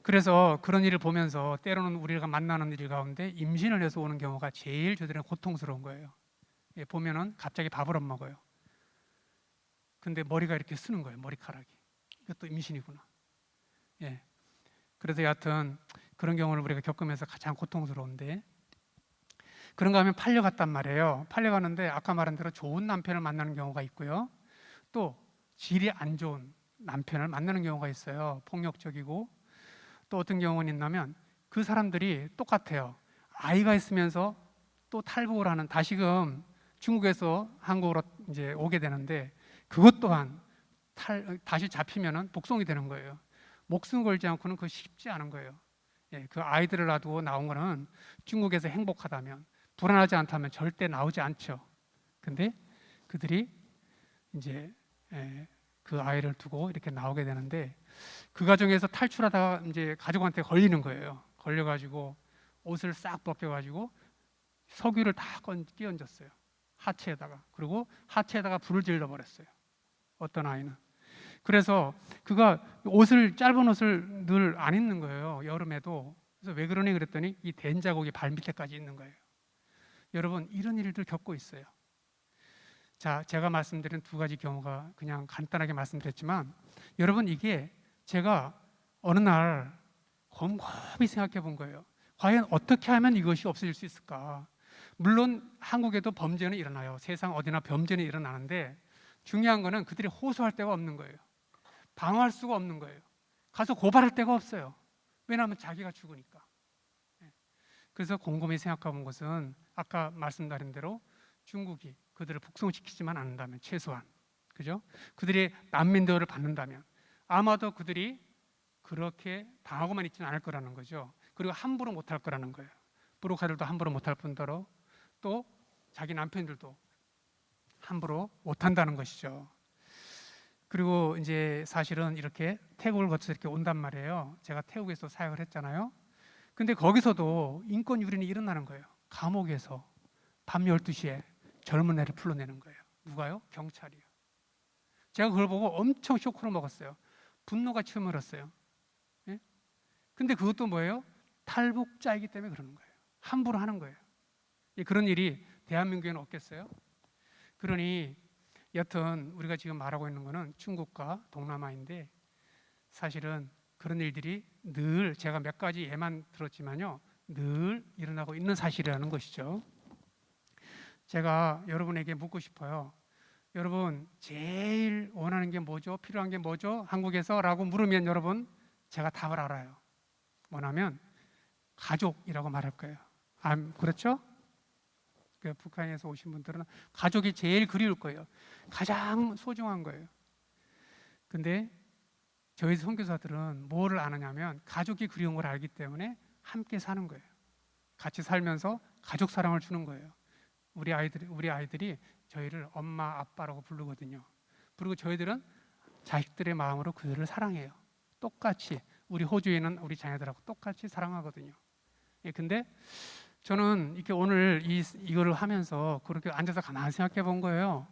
그래서 그런 일을 보면서 때로는 우리가 만나는 일 가운데 임신을 해서 오는 경우가 제일 저들은 고통스러운 거예요. 보면은 갑자기 밥을 안 먹어요. 근데 머리가 이렇게 쓰는 거예요. 머리카락이. 이것도 임신이구나. 그래서 여하튼 그런 경우를 우리가 겪으면서 가장 고통스러운데 그런가 하면 팔려갔단 말이에요. 팔려가는데 아까 말한 대로 좋은 남편을 만나는 경우가 있고요. 또 질이 안 좋은 남편을 만나는 경우가 있어요. 폭력적이고 또 어떤 경우는 있냐면 그 사람들이 똑같아요. 아이가 있으면서 또 탈북을 하는 다시금 중국에서 한국으로 이제 오게 되는데 그것 또한 다시 잡히면은 복송이 되는 거예요. 목숨 걸지 않고는 그거 쉽지 않은 거예요. 그 아이들을 놔두고 나온 거는 중국에서 행복하다면 불안하지 않다면 절대 나오지 않죠. 근데 그들이 이제 그 아이를 두고 이렇게 나오게 되는데 그 과정에서 탈출하다가 이제 가족한테 걸리는 거예요. 걸려가지고 옷을 싹 벗겨가지고 석유를 다 끼얹었어요. 하체에다가. 그리고 하체에다가 불을 질러 버렸어요. 어떤 아이는. 그래서 그가 짧은 옷을 늘 안 입는 거예요. 여름에도. 그래서 왜 그러니 그랬더니 이 된 자국이 발밑에까지 있는 거예요. 여러분 이런 일들 겪고 있어요. 자, 제가 말씀드린 두 가지 경우가 그냥 간단하게 말씀드렸지만 여러분 이게 제가 어느 날 곰곰이 생각해 본 거예요. 과연 어떻게 하면 이것이 없어질 수 있을까? 물론 한국에도 범죄는 일어나요. 세상 어디나 범죄는 일어나는데 중요한 거는 그들이 호소할 데가 없는 거예요. 방어할 수가 없는 거예요. 가서 고발할 데가 없어요. 왜냐하면 자기가 죽으니까. 그래서 곰곰이 생각해 본 것은 아까 말씀드린 대로 중국이 그들을 북송시키지만 않는다면 최소한 그죠? 그들이 난민 대우를 받는다면 아마도 그들이 그렇게 당하고만 있지는 않을 거라는 거죠. 그리고 함부로 못할 거라는 거예요. 브로커들도 함부로 못할 뿐더러 또 자기 남편들도 함부로 못한다는 것이죠. 그리고 이제 사실은 이렇게 태국을 거쳐서 이렇게 온단 말이에요. 제가 태국에서 사역을 했잖아요. 근데 거기서도 인권 유린이 일어나는 거예요. 감옥에서 밤 12시에 젊은 애를 풀러내는 거예요. 누가요? 경찰이요. 제가 그걸 보고 엄청 쇼크를 먹었어요. 분노가 치밀었어요. 예? 근데 그것도 뭐예요? 탈북자이기 때문에 그러는 거예요. 함부로 하는 거예요. 그런 일이 대한민국에는 없겠어요? 그러니 여튼 우리가 지금 말하고 있는 거는 중국과 동남아인데 사실은 그런 일들이 늘 제가 몇 가지 예만 들었지만요. 늘 일어나고 있는 사실이라는 것이죠. 제가 여러분에게 묻고 싶어요. 여러분 제일 원하는 게 뭐죠? 필요한 게 뭐죠? 한국에서? 라고 물으면 여러분 제가 답을 알아요. 뭐냐면 가족이라고 말할 거예요. 그렇죠? 북한에서 오신 분들은 가족이 제일 그리울 거예요. 가장 소중한 거예요. 근데 저희 선교사들은 뭐를 아느냐면 가족이 그리운 걸 알기 때문에 함께 사는 거예요. 같이 살면서 가족 사랑을 주는 거예요. 우리 아이들이 저희를 엄마 아빠라고 부르거든요. 그리고 저희들은 자식들의 마음으로 그들을 사랑해요. 똑같이 우리 호주에 있는 우리 자녀들하고 똑같이 사랑하거든요. 근데 저는 이렇게 오늘 이거를 하면서 그렇게 앉아서 가만히 생각해 본 거예요.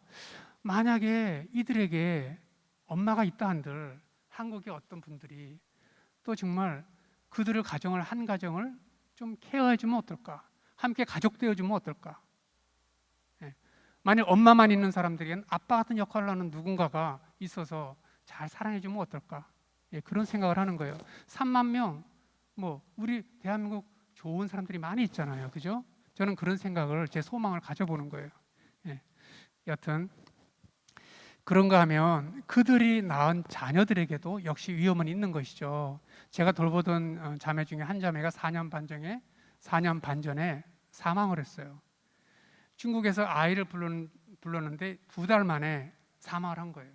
만약에 이들에게 엄마가 있다 한들 한국의 어떤 분들이 또 정말 그들을 한 가정을 좀 케어해 주면 어떨까? 함께 가족 되어 주면 어떨까? 만약 엄마만 있는 사람들에게는 아빠 같은 역할을 하는 누군가가 있어서 잘 사랑해 주면 어떨까? 그런 생각을 하는 거예요. 3만 명, 우리 대한민국 좋은 사람들이 많이 있잖아요. 그죠? 저는 그런 생각을, 제 소망을 가져보는 거예요. 여튼 그런가 하면 그들이 낳은 자녀들에게도 역시 위험은 있는 것이죠. 제가 돌보던 자매 중에 한 자매가 4년 반 전에 사망을 했어요. 중국에서 아이를 불렀는데 2달 만에 사망을 한 거예요.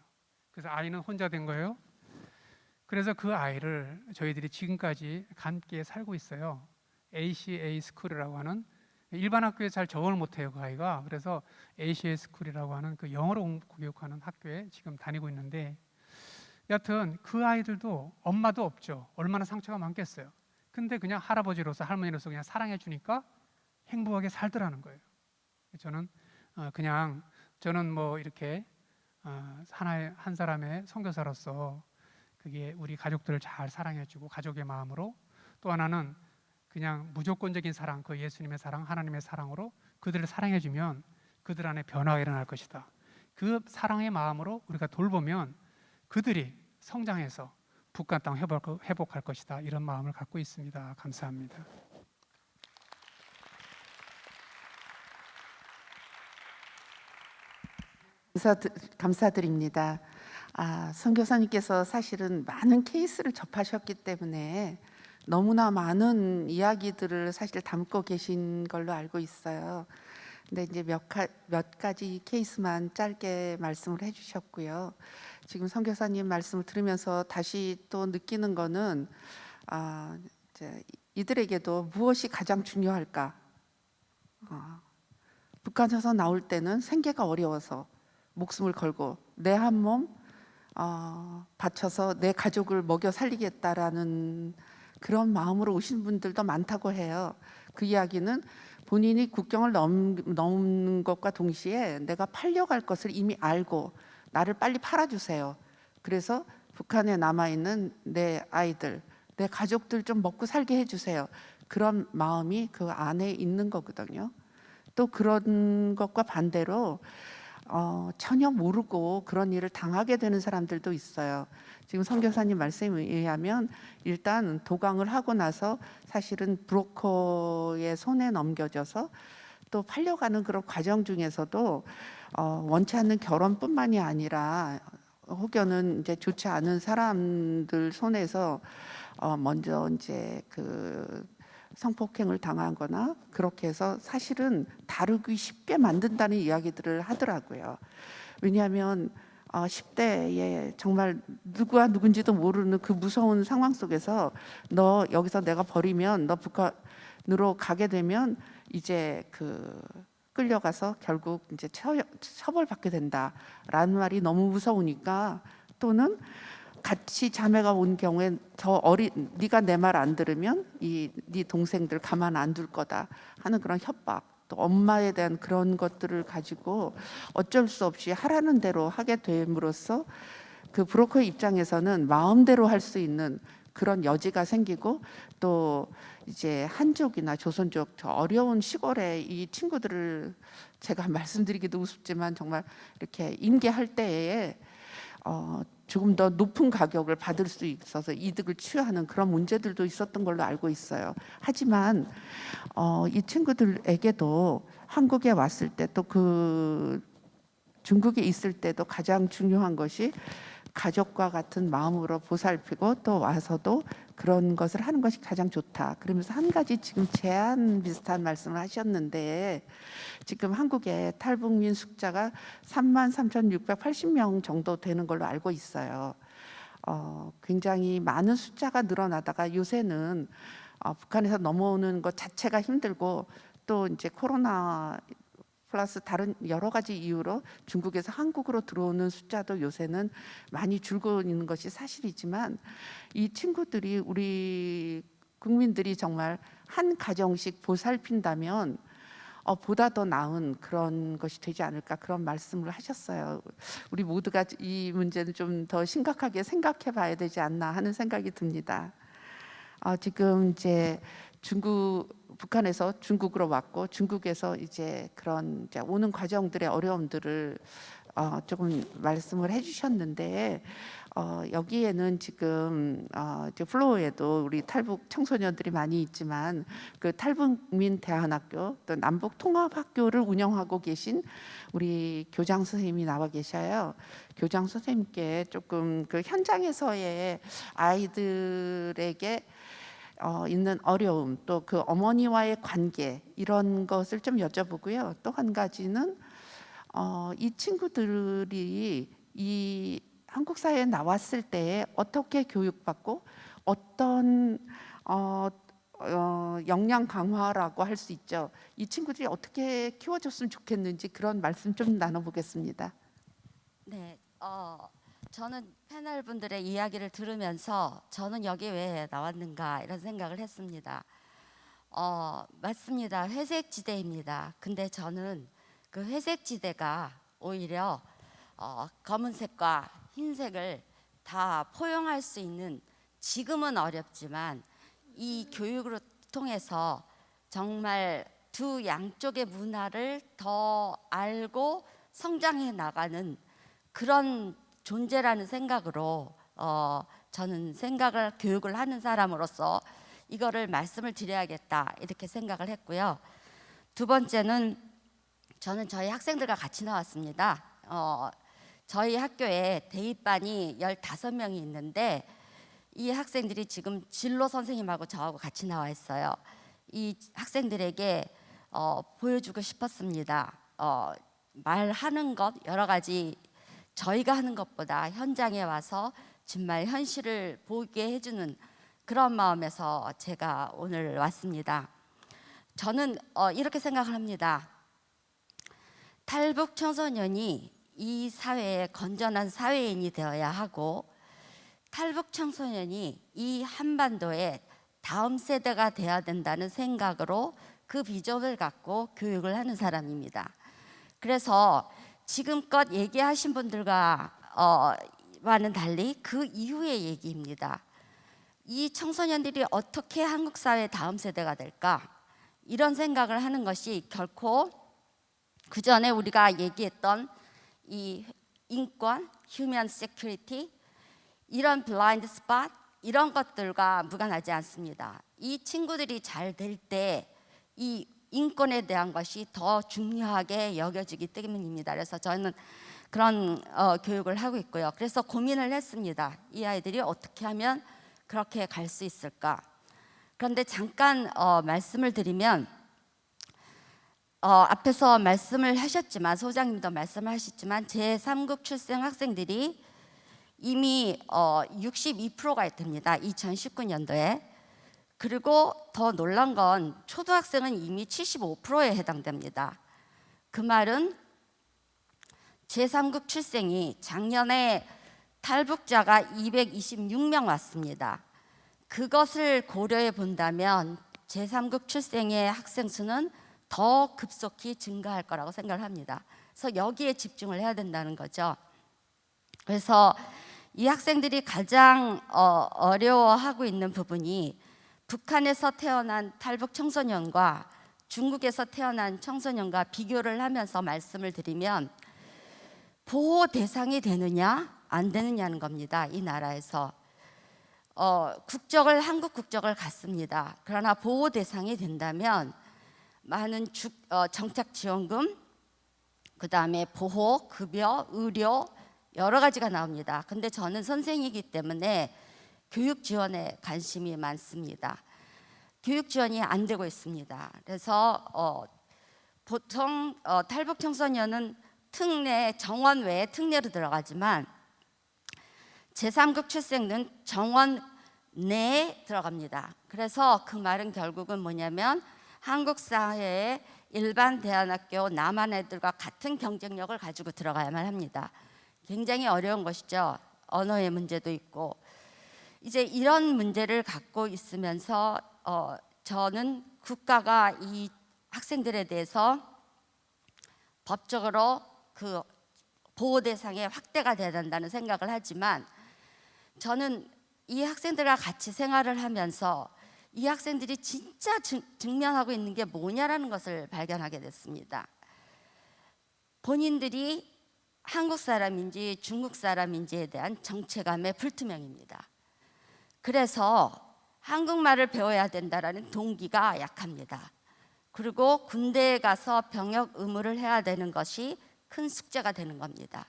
그래서 아이는 혼자 된 거예요. 그래서 그 아이를 저희들이 지금까지 함께 살고 있어요. ACA 스쿨이라고 하는, 일반 학교에 잘 적응을 못해요, 그 아이가. 그래서 ACA 스쿨이라고 하는 그 영어로 교육하는 학교에 지금 다니고 있는데, 여튼 그 아이들도 엄마도 없죠. 얼마나 상처가 많겠어요. 근데 그냥 할아버지로서 할머니로서 그냥 사랑해 주니까 행복하게 살더라는 거예요. 저는 이렇게 한 사람의 선교사로서 그게 우리 가족들을 잘 사랑해주고 가족의 마음으로, 또 하나는 그냥 무조건적인 사랑, 그 예수님의 사랑, 하나님의 사랑으로 그들을 사랑해주면 그들 안에 변화가 일어날 것이다. 그 사랑의 마음으로 우리가 돌보면 그들이 성장해서 북한 땅 회복할 것이다. 이런 마음을 갖고 있습니다. 감사합니다. 감사드립니다. 선교사님께서 사실은 많은 케이스를 접하셨기 때문에 너무나 많은 이야기들을 사실 담고 계신 걸로 알고 있어요. 근데 이제 몇 가지 케이스만 짧게 말씀을 해주셨고요. 지금 선교사님 말씀을 들으면서 다시 또 느끼는 거는 이들에게도 무엇이 가장 중요할까? 북한에서 나올 때는 생계가 어려워서 목숨을 걸고 내 한 몸 바쳐서 내 가족을 먹여 살리겠다라는 그런 마음으로 오신 분들도 많다고 해요. 그 이야기는 본인이 국경을 넘는 것과 동시에 내가 팔려갈 것을 이미 알고 나를 빨리 팔아주세요. 그래서 북한에 남아있는 내 아이들, 내 가족들 좀 먹고 살게 해주세요. 그런 마음이 그 안에 있는 거거든요. 또 그런 것과 반대로 전혀 모르고 그런 일을 당하게 되는 사람들도 있어요. 지금 선교사님 말씀에 의하면 일단 도강을 하고 나서 사실은 브로커의 손에 넘겨져서 또 팔려가는 그런 과정 중에서도 원치 않는 결혼뿐만이 아니라 혹여는 이제 좋지 않은 사람들 손에서 먼저 이제 그 성폭행을 당하거나 그렇게 해서 사실은 다루기 쉽게 만든다는 이야기들을 하더라고요. 왜냐하면 10대에 정말 누구와 누군지도 모르는 그 무서운 상황 속에서 너 여기서 내가 버리면 너 북한으로 가게 되면 이제 그 끌려가서 결국 이제 처벌받게 된다라는 말이 너무 무서우니까 또는 같이 자매가 온 경우에 네가 내 말 안 들으면 네 동생들 가만 안 둘 거다 하는 그런 협박, 또 엄마에 대한 그런 것들을 가지고 어쩔 수 없이 하라는 대로 하게 됨으로써 그 브로커의 입장에서는 마음대로 할 수 있는 그런 여지가 생기고 또 이제 한족이나 조선족 저 어려운 시골에 이 친구들을 제가 말씀드리기도 우습지만 정말 이렇게 임계할 때에 조금 더 높은 가격을 받을 수 있어서 이득을 취하는 그런 문제들도 있었던 걸로 알고 있어요. 하지만 이 친구들에게도 한국에 왔을 때 또 그 중국에 있을 때도 가장 중요한 것이 가족과 같은 마음으로 보살피고 또 와서도 그런 것을 하는 것이 가장 좋다. 그러면서 한 가지 지금 제안 비슷한 말씀을 하셨는데 지금 한국에 탈북민 숫자가 33,680명 정도 되는 걸로 알고 있어요. 굉장히 많은 숫자가 늘어나다가 요새는 북한에서 넘어오는 것 자체가 힘들고 또 이제 코로나 플러스 다른 여러 가지 이유로 중국에서 한국으로 들어오는 숫자도 요새는 많이 줄고 있는 것이 사실이지만 이 친구들이 우리 국민들이 정말 한 가정씩 보살핀다면 보다 더 나은 그런 것이 되지 않을까 그런 말씀을 하셨어요. 우리 모두가 이 문제는 좀 더 심각하게 생각해 봐야 되지 않나 하는 생각이 듭니다. 지금 이제 북한에서 중국으로 왔고 중국에서 이제 그런 이제 오는 과정들의 어려움들을 조금 말씀을 해주셨는데 여기에는 지금 이제 플로어에도 우리 탈북 청소년들이 많이 있지만 그 탈북민 대안학교 또 남북 통합학교를 운영하고 계신 우리 교장 선생님이 나와 계셔요. 교장 선생님께 조금 그 현장에서의 아이들에게 있는 어려움 또 그 어머니와의 관계 이런 것을 좀 여쭤보고요. 또 한 가지는 이 친구들이 이 한국 사회에 나왔을 때 어떻게 교육받고 어떤 역량 강화라고 할 수 있죠. 이 친구들이 어떻게 키워줬으면 좋겠는지 그런 말씀 좀 나눠보겠습니다. 네, 저는 패널 분들의 이야기를 들으면서 저는 여기 왜 나왔는가 이런 생각을 했습니다. 맞습니다. 회색 지대입니다. 근데 저는 그 회색 지대가 오히려 검은색과 흰색을 다 포용할 수 있는 지금은 어렵지만 이 교육을 통해서 정말 두 양쪽의 문화를 더 알고 성장해 나가는 그런 존재라는 생각으로 저는 교육을 하는 사람으로서 이거를 말씀을 드려야겠다 이렇게 생각을 했고요. 두 번째는 저는 저희 학생들과 같이 나왔습니다. 저희 학교에 대입반이 15명이 있는데 이 학생들이 지금 진로 선생님하고 저하고 같이 나와 있어요. 이 학생들에게 보여주고 싶었습니다. 말하는 것 여러 가지 저희가 하는 것보다 현장에 와서 정말 현실을 보게 해주는 그런 마음에서 제가 오늘 왔습니다. 저는 이렇게 생각을 합니다. 탈북 청소년이 이 사회의 건전한 사회인이 되어야 하고, 탈북 청소년이 이 한반도의 다음 세대가 돼야 된다는 생각으로 그 비전을 갖고 교육을 하는 사람입니다. 그래서 지금껏 얘기하신 분들과 와는 달리 그 이후의 얘기입니다. 이 청소년들이 어떻게 한국 사회의 다음 세대가 될까? 이런 생각을 하는 것이 결코 그 전에 우리가 얘기했던 이 인권, 휴먼 세큐리티, 이런 블라인드 스팟, 이런 것들과 무관하지 않습니다. 이 친구들이 잘 될 때 이 인권에 대한 것이 더 중요하게 여겨지기 때문입니다. 그래서 저는 그런 교육을 하고 있고요. 그래서 고민을 했습니다. 이 아이들이 어떻게 하면 그렇게 갈 수 있을까? 그런데 잠깐 말씀을 드리면, 앞에서 말씀을 하셨지만, 소장님도 말씀을 하셨지만, 제3국 출생 학생들이 이미 62%가 됩니다. 2019년도에. 그리고 더 놀란 건 초등학생은 이미 75%에 해당됩니다. 그 말은 제3국 출생이 작년에 탈북자가 226명 왔습니다. 그것을 고려해 본다면 제3국 출생의 학생 수는 더 급속히 증가할 거라고 생각을 합니다. 그래서 여기에 집중을 해야 된다는 거죠. 그래서 이 학생들이 가장 어려워하고 있는 부분이 북한에서 태어난 탈북 청소년과 중국에서 태어난 청소년과 비교를 하면서 말씀을 드리면, 보호 대상이 되느냐 안 되느냐는 겁니다. 이 나라에서 국적을 한국 국적을 갖습니다. 그러나 보호 대상이 된다면 많은 정착 지원금, 그 다음에 보호, 급여, 의료 여러 가지가 나옵니다. 근데 저는 선생이기 때문에 교육 지원에 관심이 많습니다. 교육 지원이 안 되고 있습니다. 그래서 보통 탈북 청소년은 특례, 정원 외에 특례로 들어가지만 제3국 출생은 정원 내에 들어갑니다. 그래서 그 말은 결국은 뭐냐면 한국 사회의 일반 대안학교 남한 애들과 같은 경쟁력을 가지고 들어가야만 합니다. 굉장히 어려운 것이죠. 언어의 문제도 있고. 이제 이런 문제를 갖고 있으면서 저는 국가가 이 학생들에 대해서 법적으로 그 보호 대상의 확대가 돼야 된다는 생각을 하지만, 저는 이 학생들과 같이 생활을 하면서 이 학생들이 진짜 직면하고 있는 게 뭐냐라는 것을 발견하게 됐습니다. 본인들이 한국 사람인지 중국 사람인지에 대한 정체감의 불투명입니다. 그래서 한국말을 배워야 된다라는 동기가 약합니다. 그리고 군대에 가서 병역 의무를 해야 되는 것이 큰 숙제가 되는 겁니다.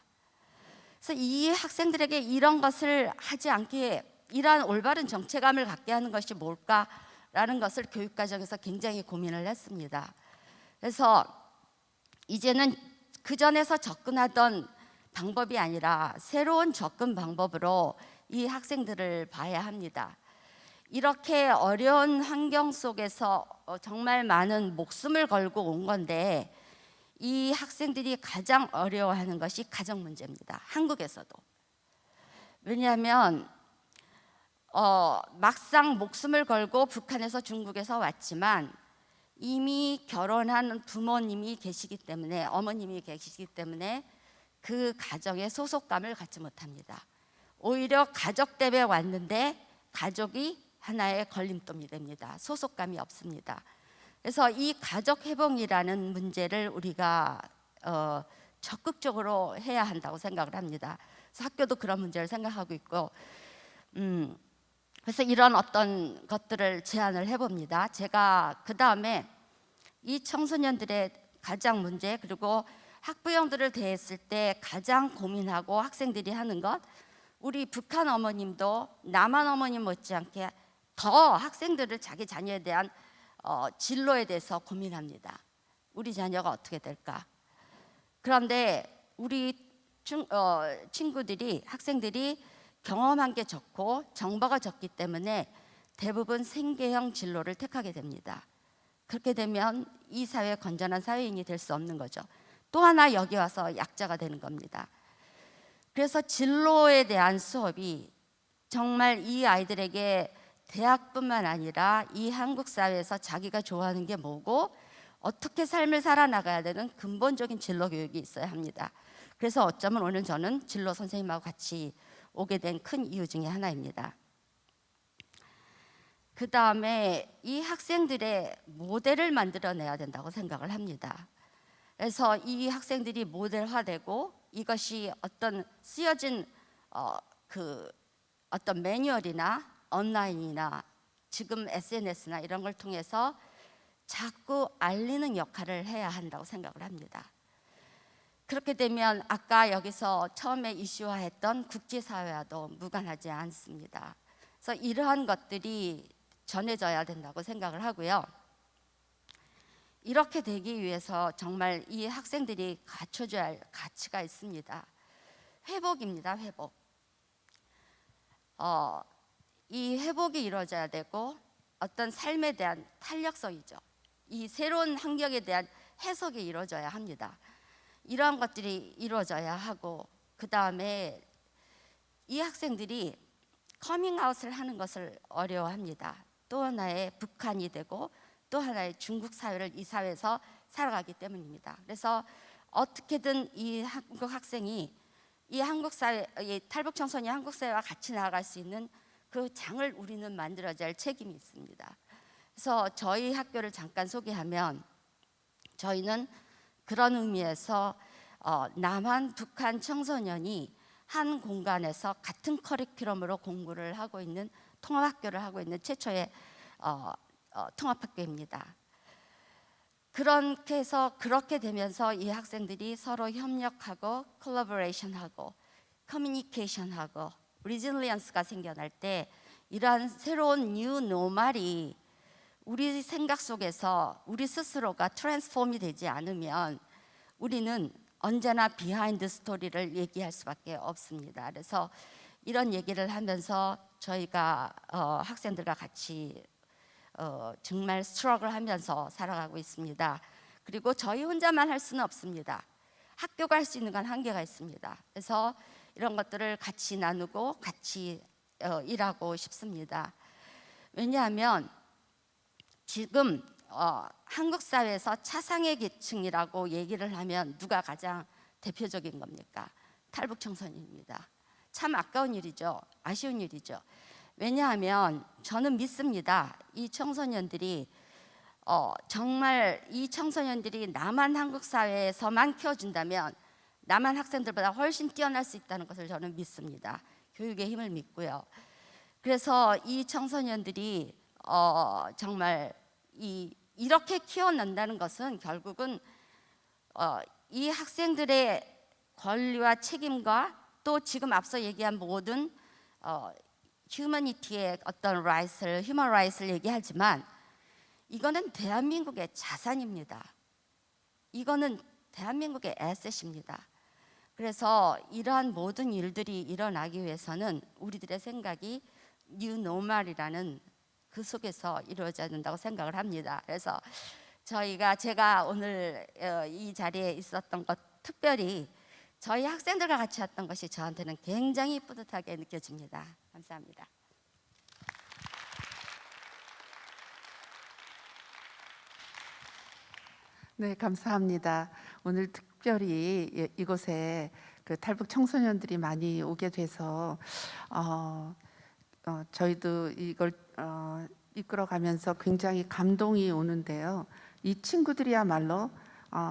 그래서 이 학생들에게 이런 것을 하지 않게, 이러한 올바른 정체감을 갖게 하는 것이 뭘까라는 것을 교육과정에서 굉장히 고민을 했습니다. 그래서 이제는 그전에서 접근하던 방법이 아니라 새로운 접근 방법으로 이 학생들을 봐야 합니다. 이렇게 어려운 환경 속에서 정말 많은 목숨을 걸고 온 건데, 이 학생들이 가장 어려워하는 것이 가정 문제입니다. 한국에서도. 왜냐하면 막상 목숨을 걸고 북한에서 중국에서 왔지만 이미 결혼한 부모님이 계시기 때문에, 어머님이 계시기 때문에 그 가정의 소속감을 갖지 못합니다. 오히려 가족 때문에 왔는데 가족이 하나의 걸림돌이 됩니다. 소속감이 없습니다. 그래서 이 가족 회복이라는 문제를 우리가 적극적으로 해야 한다고 생각을 합니다. 그래서 학교도 그런 문제를 생각하고 있고, 그래서 이런 어떤 것들을 제안을 해봅니다. 제가 그 다음에 이 청소년들의 가장 문제, 그리고 학부형들을 대했을 때 가장 고민하고 학생들이 하는 것, 우리 북한 어머님도 남한 어머님 못지않게 더 학생들을 자기 자녀에 대한 진로에 대해서 고민합니다. 우리 자녀가 어떻게 될까? 그런데 우리 친구들이, 학생들이 경험한 게 적고 정보가 적기 때문에 대부분 생계형 진로를 택하게 됩니다. 그렇게 되면 이 사회에 건전한 사회인이 될 수 없는 거죠. 또 하나 여기 와서 약자가 되는 겁니다. 그래서 진로에 대한 수업이 정말 이 아이들에게 대학뿐만 아니라 이 한국 사회에서 자기가 좋아하는 게 뭐고 어떻게 삶을 살아나가야 되는 근본적인 진로 교육이 있어야 합니다. 그래서 어쩌면 오늘 저는 진로 선생님하고 같이 오게 된 큰 이유 중에 하나입니다. 그 다음에 이 학생들의 모델을 만들어내야 된다고 생각을 합니다. 그래서 이 학생들이 모델화되고 이것이 어떤 쓰여진 어떤 매뉴얼이나 온라인이나 지금 SNS나 이런 걸 통해서 자꾸 알리는 역할을 해야 한다고 생각을 합니다. 그렇게 되면 아까 여기서 처음에 이슈화했던 국제사회와도 무관하지 않습니다. 그래서 이러한 것들이 전해져야 된다고 생각을 하고요. 이렇게 되기 위해서 정말 이 학생들이 갖춰줘야 할 가치가 있습니다. 회복입니다. 회복. 이 회복이 이루어져야 되고 어떤 삶에 대한 탄력성이죠. 이 새로운 환경에 대한 해석이 이루어져야 합니다. 이러한 것들이 이루어져야 하고 그 다음에 이 학생들이 커밍아웃을 하는 것을 어려워합니다. 또 하나의 북한이 되고 또 하나의 중국 사회를 이 사회에서 살아가기 때문입니다. 그래서 어떻게든 이 한국 학생이 이 한국 사회, 이 탈북 청소년이 한국 사회와 같이 나아갈 수 있는 그 장을 우리는 만들어야 할 책임이 있습니다. 그래서 저희 학교를 잠깐 소개하면 저희는 그런 의미에서 남한, 북한 청소년이 한 공간에서 같은 커리큘럼으로 공부를 하고 있는 통합학교를 하고 있는 최초의 통합학교입니다. 그렇게 되면서 이 학생들이 서로 협력하고 콜라보레이션하고 커뮤니케이션하고 리질리언스가 생겨날 때 이러한 새로운 뉴 노멀이 우리 생각 속에서 우리 스스로가 트랜스폼이 되지 않으면 우리는 언제나 비하인드 스토리를 얘기할 수밖에 없습니다. 그래서 이런 얘기를 하면서 저희가 학생들과 같이 정말 스트러글 하면서 살아가고 있습니다. 그리고 저희 혼자만 할 수는 없습니다. 학교가 할 수 있는 건 한계가 있습니다. 그래서 이런 것들을 같이 나누고 같이 일하고 싶습니다. 왜냐하면 지금 한국 사회에서 차상위 계층이라고 얘기를 하면 누가 가장 대표적인 겁니까? 탈북 청소년입니다. 참 아까운 일이죠. 아쉬운 일이죠. 왜냐하면 저는 믿습니다. 이 청소년들이 정말 이 청소년들이 남한 한국 사회에서만 키워준다면 남한 학생들보다 훨씬 뛰어날 수 있다는 것을 저는 믿습니다. 교육의 힘을 믿고요. 그래서 이 청소년들이 정말 이렇게 키워낸다는 것은 결국은 이 학생들의 권리와 책임과 또 지금 앞서 얘기한 모든 휴머니티의 어떤 라이트를 휴먼 라이트를 얘기하지만 이거는 대한민국의 자산입니다. 이거는 대한민국의 에셋입니다. 그래서 이러한 모든 일들이 일어나기 위해서는 우리들의 생각이 뉴 노멀이라는 그 속에서 이루어져야 된다고 생각을 합니다. 그래서 제가 오늘 이 자리에 있었던 것 특별히 저희 학생들과 같이 왔던 것이 저한테는 굉장히 뿌듯하게 느껴집니다. 감사합니다. 네, 감사합니다. 오늘 특별히 이곳에 그 탈북 청소년들이 많이 오게 돼서 저희도 이걸 이끌어가면서 굉장히 감동이 오는데요. 이 친구들이야말로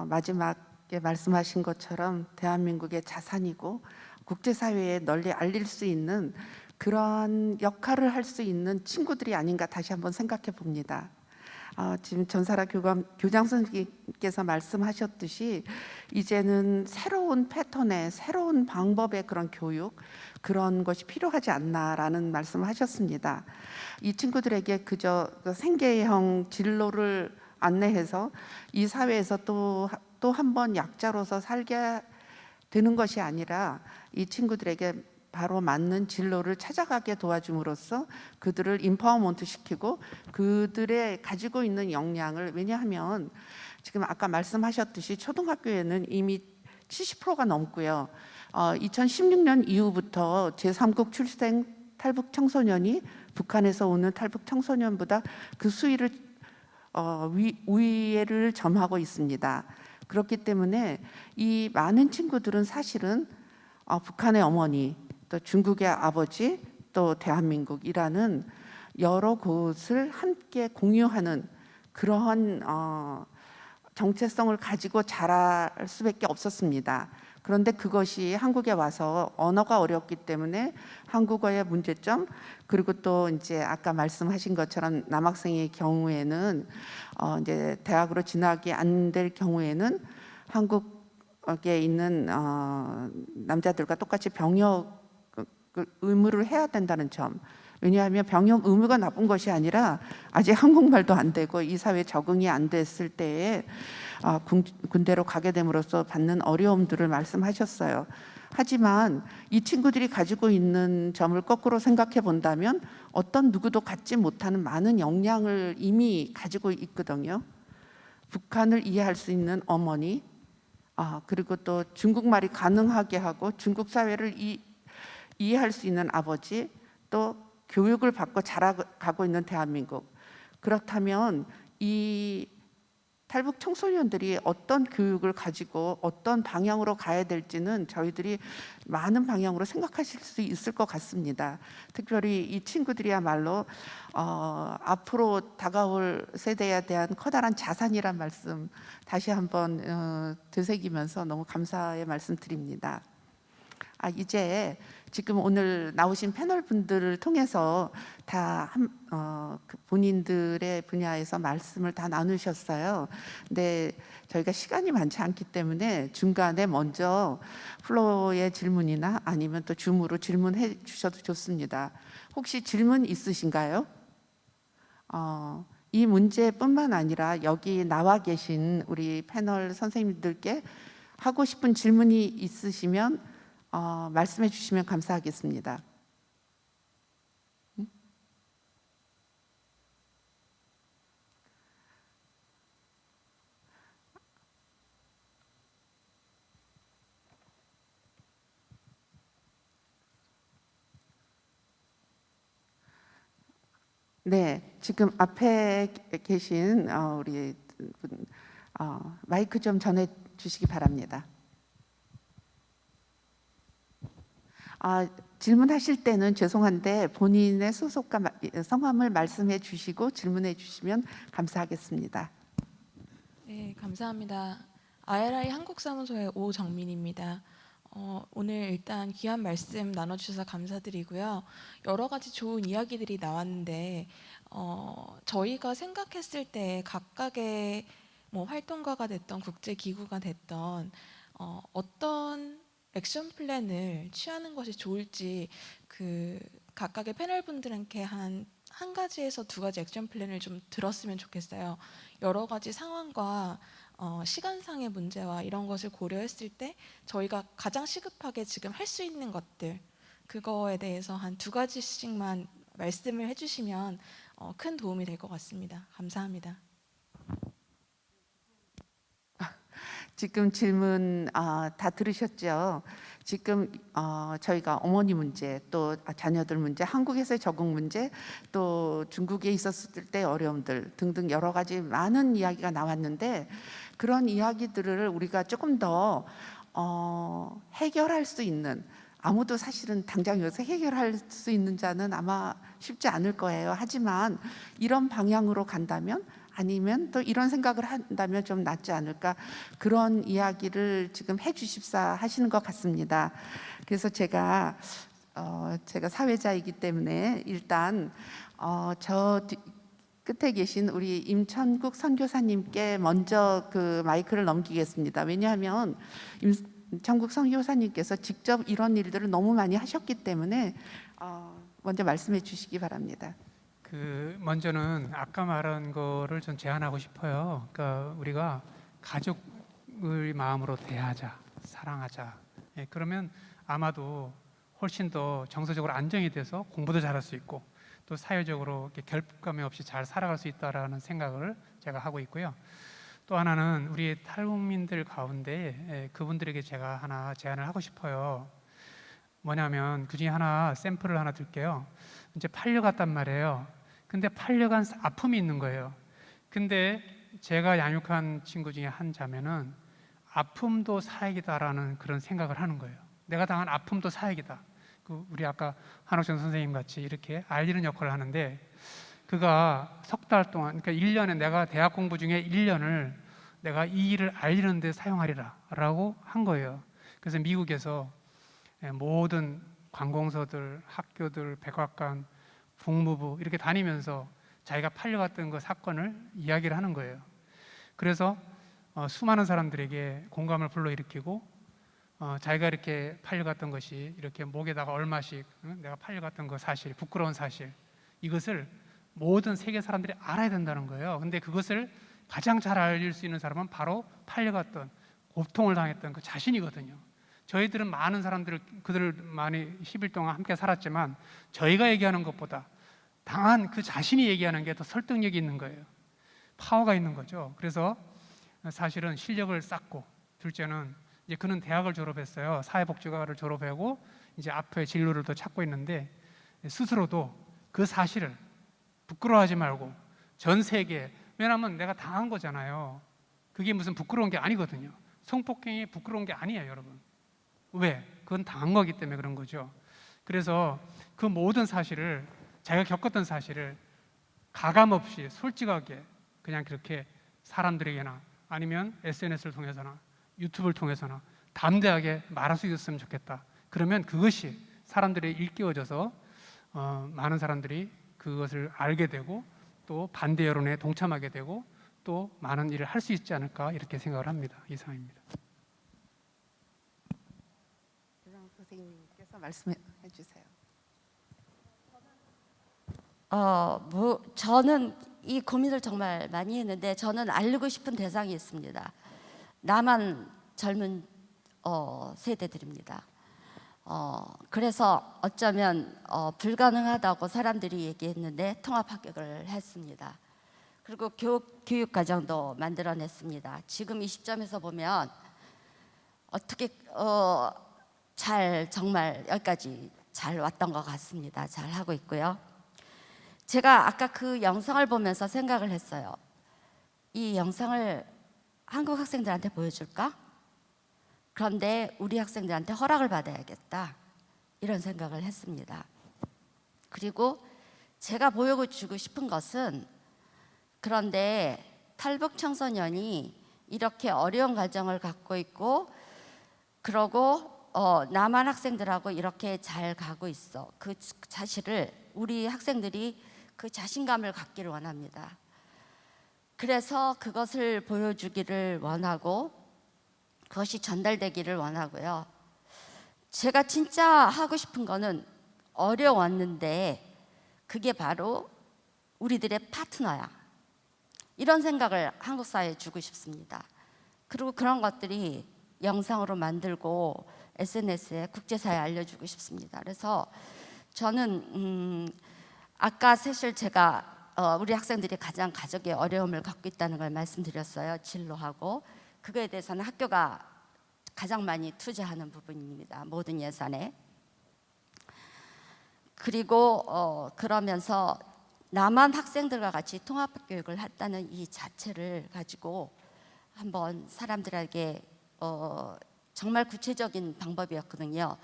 마지막에 말씀하신 것처럼 대한민국의 자산이고 국제사회에 널리 알릴 수 있는 그러한 역할을 할 수 있는 친구들이 아닌가 다시 한번 생각해 봅니다. 지금 전사라 교장 선생님께서 말씀하셨듯이 이제는 새로운 패턴의 새로운 방법의 그런 교육 그런 것이 필요하지 않나라는 말씀을 하셨습니다. 이 친구들에게 그저 생계형 진로를 안내해서 이 사회에서 또 한 번 약자로서 살게 되는 것이 아니라 이 친구들에게 바로 맞는 진로를 찾아가게 도와줌으로써 그들을 인파워먼트 시키고 그들의 가지고 있는 역량을, 왜냐하면 지금 아까 말씀하셨듯이 초등학교에는 이미 70%가 넘고요. 2016년 이후부터 제3국 출생 탈북 청소년이 북한에서 오는 탈북 청소년보다 그 수위를 우위를 점하고 있습니다. 그렇기 때문에 이 많은 친구들은 사실은 북한의 어머니, 또 중국의 아버지, 또 대한민국이라는 여러 곳을 함께 공유하는 그러한 정체성을 가지고 자랄 수밖에 없었습니다. 그런데 그것이 한국에 와서 언어가 어렵기 때문에 한국어의 문제점, 그리고 또 이제 아까 말씀하신 것처럼 남학생의 경우에는 이제 대학으로 진학이 안 될 경우에는 한국에 있는 남자들과 똑같이 병역 의무를 해야 된다는 점. 왜냐하면 병역 의무가 나쁜 것이 아니라 아직 한국말도 안 되고 이 사회에 적응이 안 됐을 때에 군대로 가게 됨으로써 받는 어려움들을 말씀하셨어요. 하지만 이 친구들이 가지고 있는 점을 거꾸로 생각해 본다면 어떤 누구도 갖지 못하는 많은 역량을 이미 가지고 있거든요. 북한을 이해할 수 있는 어머니, 그리고 또 중국말이 가능하게 하고 중국 사회를 이해할 수 있는 아버지, 또 교육을 받고 자라가고 있는 대한민국. 그렇다면 이 탈북 청소년들이 어떤 교육을 가지고 어떤 방향으로 가야 될지는 저희들이 많은 방향으로 생각하실 수 있을 것 같습니다. 특별히 이 친구들이야말로 앞으로 다가올 세대에 대한 커다란 자산이란 말씀 다시 한번 되새기면서 너무 감사의 말씀 드립니다. 이제 지금 오늘 나오신 패널 분들을 통해서 다 본인들의 분야에서 말씀을 다 나누셨어요. 근데 저희가 시간이 많지 않기 때문에 중간에 먼저 플로어의 질문이나 아니면 또 줌으로 질문해 주셔도 좋습니다. 혹시 질문 있으신가요? 이 문제뿐만 아니라 여기 나와 계신 우리 패널 선생님들께 하고 싶은 질문이 있으시면 말씀해 주시면 감사하겠습니다. 네, 지금 앞에 계신 우리 분, 마이크 좀 전해 주시기 바랍니다. 질문하실 때는 죄송한데 본인의 소속과 성함을 말씀해 주시고 질문해 주시면 감사하겠습니다. 네, 감사합니다. IRI 한국사무소의 오정민입니다. 오늘 일단 귀한 말씀 나눠주셔서 감사드리고요. 여러 가지 좋은 이야기들이 나왔는데 저희가 생각했을 때 각각의 뭐 활동가가 됐던 국제기구가 됐던 어떤 액션 플랜을 취하는 것이 좋을지 그 각각의 패널 분들께 한 가지에서 두 가지 액션 플랜을 좀 들었으면 좋겠어요. 여러 가지 상황과 시간상의 문제와 이런 것을 고려했을 때 저희가 가장 시급하게 지금 할 수 있는 것들 그거에 대해서 한 두 가지씩만 말씀을 해주시면 큰 도움이 될 것 같습니다. 감사합니다. 지금 질문 다 들으셨죠? 지금 저희가 어머니 문제, 또 자녀들 문제, 한국에서의 적응 문제, 또 중국에 있었을 때 어려움들 등등 여러 가지 많은 이야기가 나왔는데 그런 이야기들을 우리가 조금 더 해결할 수 있는, 아무도 사실은 당장 여기서 해결할 수 있는 자는 아마 쉽지 않을 거예요. 하지만 이런 방향으로 간다면, 아니면 또 이런 생각을 한다면 좀 낫지 않을까, 그런 이야기를 지금 해주십사 하시는 것 같습니다. 그래서 제가 사회자이기 때문에 일단 저 끝에 계신 우리 임천국 선교사님께 먼저 그 마이크를 넘기겠습니다. 왜냐하면 임천국 선교사님께서 직접 이런 일들을 너무 많이 하셨기 때문에 먼저 말씀해 주시기 바랍니다. 먼저는 아까 말한 거를 좀 제안하고 싶어요. 그러니까 우리가 가족을 마음으로 대하자, 사랑하자. 그러면 아마도 훨씬 더 정서적으로 안정이 돼서 공부도 잘할 수 있고 또 사회적으로 이렇게 결핍감이 없이 잘 살아갈 수 있다라는 생각을 제가 하고 있고요. 또 하나는 우리 탈북민들 가운데 그분들에게 제가 하나 제안을 하고 싶어요. 뭐냐면 그 중에 하나 샘플을 하나 들게요. 이제 팔려갔단 말이에요. 근데 팔려간 아픔이 있는 거예요. 근데 제가 양육한 친구 중에 한 자매는 아픔도 사역이다라는 그런 생각을 하는 거예요. 내가 당한 아픔도 사역이다. 우리 아까 한옥정 선생님 같이 이렇게 알리는 역할을 하는데, 그가 석 달 동안, 그러니까 1년에 내가 대학 공부 중에 1년을 내가 이 일을 알리는 데 사용하리라 라고 한 거예요. 그래서 미국에서 모든 관공서들, 학교들, 백악관, 국무부 이렇게 다니면서 자기가 팔려갔던 그 사건을 이야기를 하는 거예요. 그래서 수많은 사람들에게 공감을 불러일으키고 자기가 이렇게 팔려갔던 것이 이렇게 목에다가 얼마씩 내가 팔려갔던 그 사실, 부끄러운 사실, 이것을 모든 세계 사람들이 알아야 된다는 거예요. 근데 그것을 가장 잘 알릴 수 있는 사람은 바로 팔려갔던, 고통을 당했던 그 자신이거든요. 저희들은 많은 사람들을, 그들을 많이 10일 동안 함께 살았지만 저희가 얘기하는 것보다 당한 그 자신이 얘기하는 게 더 설득력이 있는 거예요. 파워가 있는 거죠. 그래서 사실은 실력을 쌓고, 둘째는 이제 그는 대학을 졸업했어요. 사회복지과를 졸업하고 이제 앞에 진로를 더 찾고 있는데, 스스로도 그 사실을 부끄러워하지 말고 전 세계, 왜냐하면 내가 당한 거잖아요. 그게 무슨 부끄러운 게 아니거든요. 성폭행이 부끄러운 게 아니에요, 여러분. 왜? 그건 당한 거기 때문에 그런 거죠. 그래서 그 모든 사실을, 자기가 겪었던 사실을 가감 없이 솔직하게 그냥 그렇게 사람들에게나 아니면 SNS를 통해서나 유튜브를 통해서나 담대하게 말할 수 있었으면 좋겠다. 그러면 그것이 사람들이 일깨워져서 많은 사람들이 그것을 알게 되고 또 반대 여론에 동참하게 되고 또 많은 일을 할 수 있지 않을까, 이렇게 생각을 합니다. 이상입니다. 대장 선생님께서 말씀해 주세요. 저는 이 고민을 정말 많이 했는데, 저는 알리고 싶은 대상이 있습니다. 남한 젊은 세대들입니다. 그래서 어쩌면 불가능하다고 사람들이 얘기했는데 통합 합격을 했습니다. 그리고 교육 과정도 만들어냈습니다. 지금 이 시점에서 보면 어떻게 정말 여기까지 잘 왔던 것 같습니다. 잘 하고 있고요. 제가 아까 그 영상을 보면서 생각을 했어요. 이 영상을 한국 학생들한테 보여줄까? 그런데 우리 학생들한테 허락을 받아야겠다, 이런 생각을 했습니다. 그리고 제가 보여주고 싶은 것은, 그런데 탈북 청소년이 이렇게 어려운 가정을 갖고 있고 그러고 남한 학생들하고 이렇게 잘 가고 있어, 그 사실을 우리 학생들이 그 자신감을 갖기를 원합니다. 그래서 그것을 보여주기를 원하고 그것이 전달되기를 원하고요. 제가 진짜 하고 싶은 거는 어려웠는데 그게 바로 우리들의 파트너야, 이런 생각을 한국 사회에 주고 싶습니다. 그리고 그런 것들이 영상으로 만들고 SNS에 국제사회에 알려주고 싶습니다. 그래서 저는 아까 사실 제가 우리 학생들이 가장 가족의 어려움을 갖고 있다는 걸 말씀드렸어요. 진로하고 그거에 대해서는 학교가 가장 많이 투자하는 부분입니다. 모든 예산에. 그리고 그러면서 남한 학생들과 같이 통합 교육을 했다는 이 자체를 가지고 한번 사람들에게 정말 구체적인 방법이었거든요.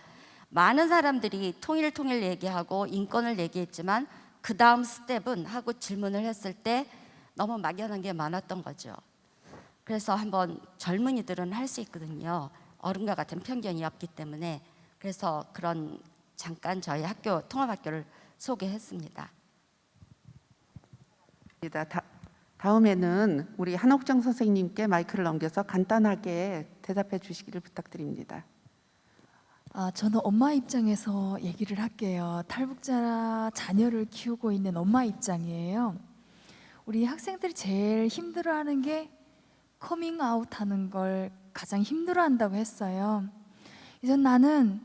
많은 사람들이 통일 얘기하고 인권을 얘기했지만 그 다음 스텝은 하고 질문을 했을 때 너무 막연한 게 많았던 거죠. 그래서 한번 젊은이들은 할 수 있거든요. 어른과 같은 편견이 없기 때문에. 그래서 그런 잠깐 저희 학교 통합학교를 소개했습니다. 다음에는 우리 한옥정 선생님께 마이크를 넘겨서 간단하게 대답해 주시기를 부탁드립니다. 저는 엄마 입장에서 얘기를 할게요. 탈북자 자녀를 키우고 있는 엄마 입장이에요. 우리 학생들이 제일 힘들어하는 게 커밍아웃 하는 걸 가장 힘들어한다고 했어요. 그래서 나는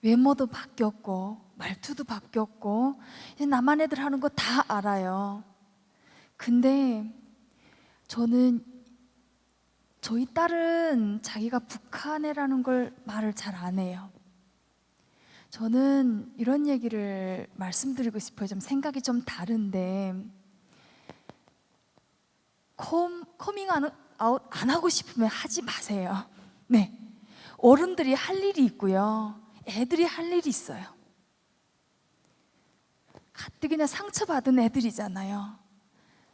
외모도 바뀌었고 말투도 바뀌었고 이제 남한 애들 하는 거 다 알아요. 근데 저는 저희 딸은 자기가 북한 애라는 걸 말을 잘 안 해요. 저는 이런 얘기를 말씀드리고 싶어요. 좀 생각이 좀 다른데 커밍 아웃 안 하고 싶으면 하지 마세요. 네, 어른들이 할 일이 있고요, 애들이 할 일이 있어요. 가뜩이나 상처받은 애들이잖아요.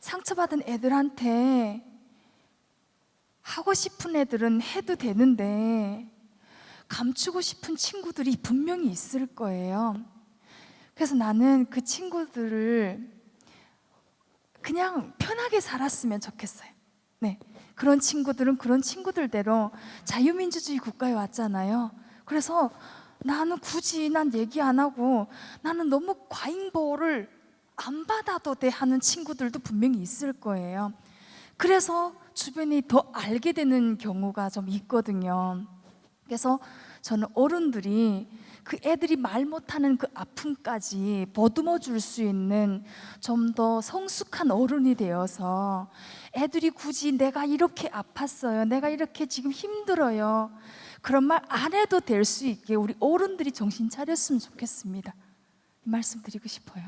상처받은 애들한테 하고 싶은 애들은 해도 되는데 감추고 싶은 친구들이 분명히 있을 거예요. 그래서 나는 그 친구들을 그냥 편하게 살았으면 좋겠어요. 네, 그런 친구들은 그런 친구들대로 자유민주주의 국가에 왔잖아요. 그래서 나는 굳이 난 얘기 안 하고 나는 너무 과잉보호를 안 받아도 돼 하는 친구들도 분명히 있을 거예요. 그래서 주변이 더 알게 되는 경우가 좀 있거든요. 그래서 저는 어른들이 그 애들이 말 못하는 그 아픔까지 보듬어 줄 수 있는 좀 더 성숙한 어른이 되어서 애들이 굳이 내가 이렇게 아팠어요, 내가 이렇게 지금 힘들어요, 그런 말 안 해도 될 수 있게 우리 어른들이 정신 차렸으면 좋겠습니다. 이 말씀 드리고 싶어요.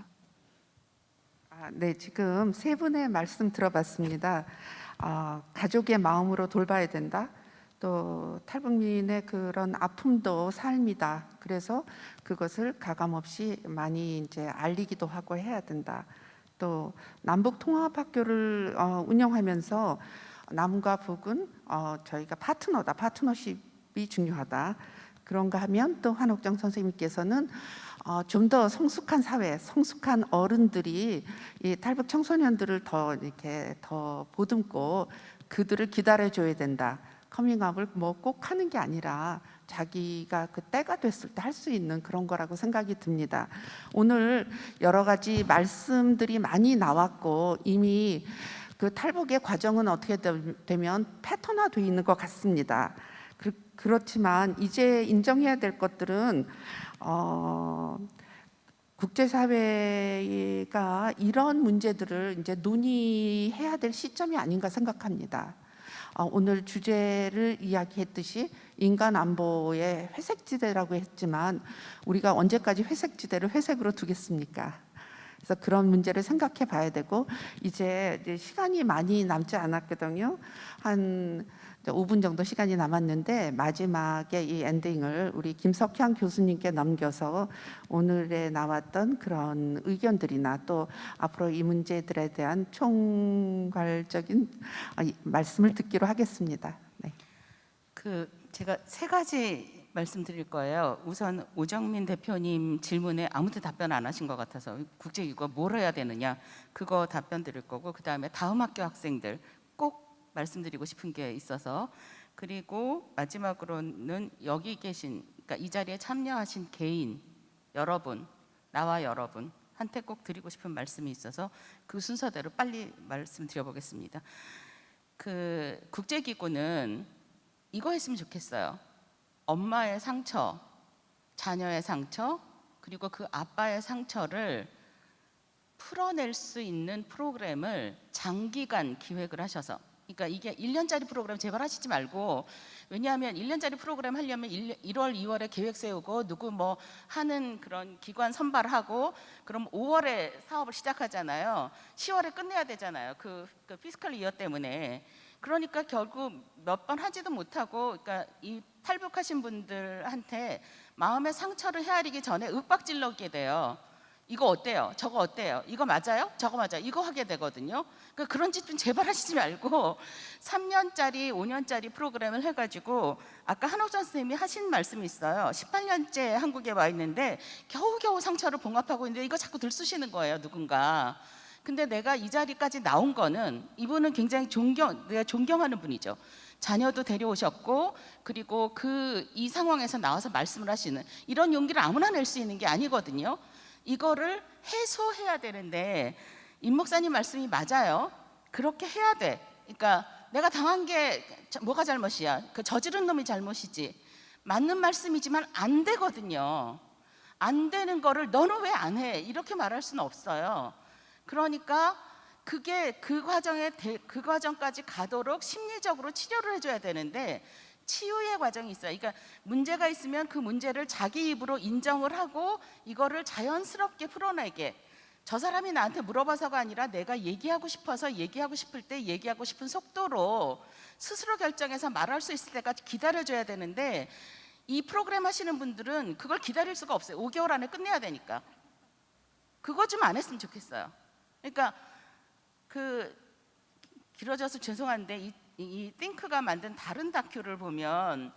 네, 지금 세 분의 말씀 들어봤습니다. 가족의 마음으로 돌봐야 된다. 또 탈북민의 그런 아픔도 삶이다. 그래서 그것을 가감없이 많이 이제 알리기도 하고 해야 된다. 또 남북 통합학교를 운영하면서 남과 북은 저희가 파트너다, 파트너십이 중요하다. 그런가 하면 또 한옥정 선생님께서는 좀 더 성숙한 사회, 성숙한 어른들이 이 탈북 청소년들을 더 이렇게 더 보듬고 그들을 기다려줘야 된다. 커밍아웃을 뭐 꼭 하는 게 아니라 자기가 그 때가 됐을 때 할 수 있는 그런 거라고 생각이 듭니다. 오늘 여러 가지 말씀들이 많이 나왔고 이미 그 탈북의 과정은 어떻게 되면 패턴화되어 있는 것 같습니다. 그렇지만 이제 인정해야 될 것들은 국제사회가 이런 문제들을 이제 논의해야 될 시점이 아닌가 생각합니다. 오늘 주제를 이야기했듯이 인간 안보의 회색지대라고 했지만 우리가 언제까지 회색지대를 회색으로 두겠습니까? 그래서 그런 문제를 생각해 봐야 되고 이제 시간이 많이 남지 않았거든요. 한 5분 정도 시간이 남았는데 마지막에 이 엔딩을 우리 김석향 교수님께 넘겨서 오늘에 나왔던 그런 의견들이나 또 앞으로 이 문제들에 대한 총괄적인 말씀을 듣기로 하겠습니다. 네. 제가 세 가지 말씀드릴 거예요. 우선 오정민 대표님 질문에 아무도 답변 안 하신 것 같아서 국제기구가 뭘 해야 되느냐 그거 답변 드릴 거고, 그 다음에 다음 학교 학생들 꼭 말씀드리고 싶은 게 있어서, 그리고 마지막으로는 여기 계신, 그러니까 이 자리에 참여하신 개인 여러분, 나와 여러분한테 꼭 드리고 싶은 말씀이 있어서 그 순서대로 빨리 말씀드려보겠습니다. 그 국제기구는 이거 했으면 좋겠어요. 엄마의 상처, 자녀의 상처, 그리고 그 아빠의 상처를 풀어낼 수 있는 프로그램을 장기간 기획을 하셔서, 그러니까 이게 1년짜리 프로그램 제발 하시지 말고, 왜냐하면 1년짜리 프로그램 하려면 1월, 2월에 계획 세우고 누구 뭐 하는 그런 기관 선발하고 그럼 5월에 사업을 시작하잖아요. 10월에 끝내야 되잖아요. 그 피스컬 이어 때문에. 그러니까 결국 몇 번 하지도 못하고, 그러니까 이 탈북하신 분들한테 마음의 상처를 헤아리기 전에 윽박질러게 돼요. 이거 어때요? 저거 어때요? 이거 맞아요? 저거 맞아요? 이거 하게 되거든요. 그러니까 그런 짓 좀 제발 하시지 말고 3년짜리, 5년짜리 프로그램을 해가지고, 아까 한옥전 선생님이 하신 말씀이 있어요. 18년째 한국에 와 있는데 겨우겨우 상처를 봉합하고 있는데 이거 자꾸 들쑤시는 거예요, 누군가. 근데 내가 이 자리까지 나온 거는, 이분은 굉장히 내가 존경하는 분이죠. 자녀도 데려오셨고, 그리고 이 상황에서 나와서 말씀을 하시는 이런 용기를 아무나 낼 수 있는 게 아니거든요. 이거를 해소해야 되는데, 임 목사님 말씀이 맞아요. 그렇게 해야 돼. 그러니까 내가 당한 게 뭐가 잘못이야? 그 저지른 놈이 잘못이지. 맞는 말씀이지만 안 되거든요. 안 되는 거를 너는 왜 안 해? 이렇게 말할 수는 없어요. 그러니까 그게 그 과정까지 가도록 심리적으로 치료를 해줘야 되는데 치유의 과정이 있어요. 그러니까 문제가 있으면 그 문제를 자기 입으로 인정을 하고 이거를 자연스럽게 풀어내게. 저 사람이 나한테 물어봐서가 아니라 내가 얘기하고 싶어서 얘기하고 싶을 때 얘기하고 싶은 속도로 스스로 결정해서 말할 수 있을 때까지 기다려줘야 되는데 이 프로그램 하시는 분들은 그걸 기다릴 수가 없어요. 5개월 안에 끝내야 되니까. 그거 좀 안 했으면 좋겠어요. 그러니까 길어져서 죄송한데 이 띵크가 만든 다른 다큐를 보면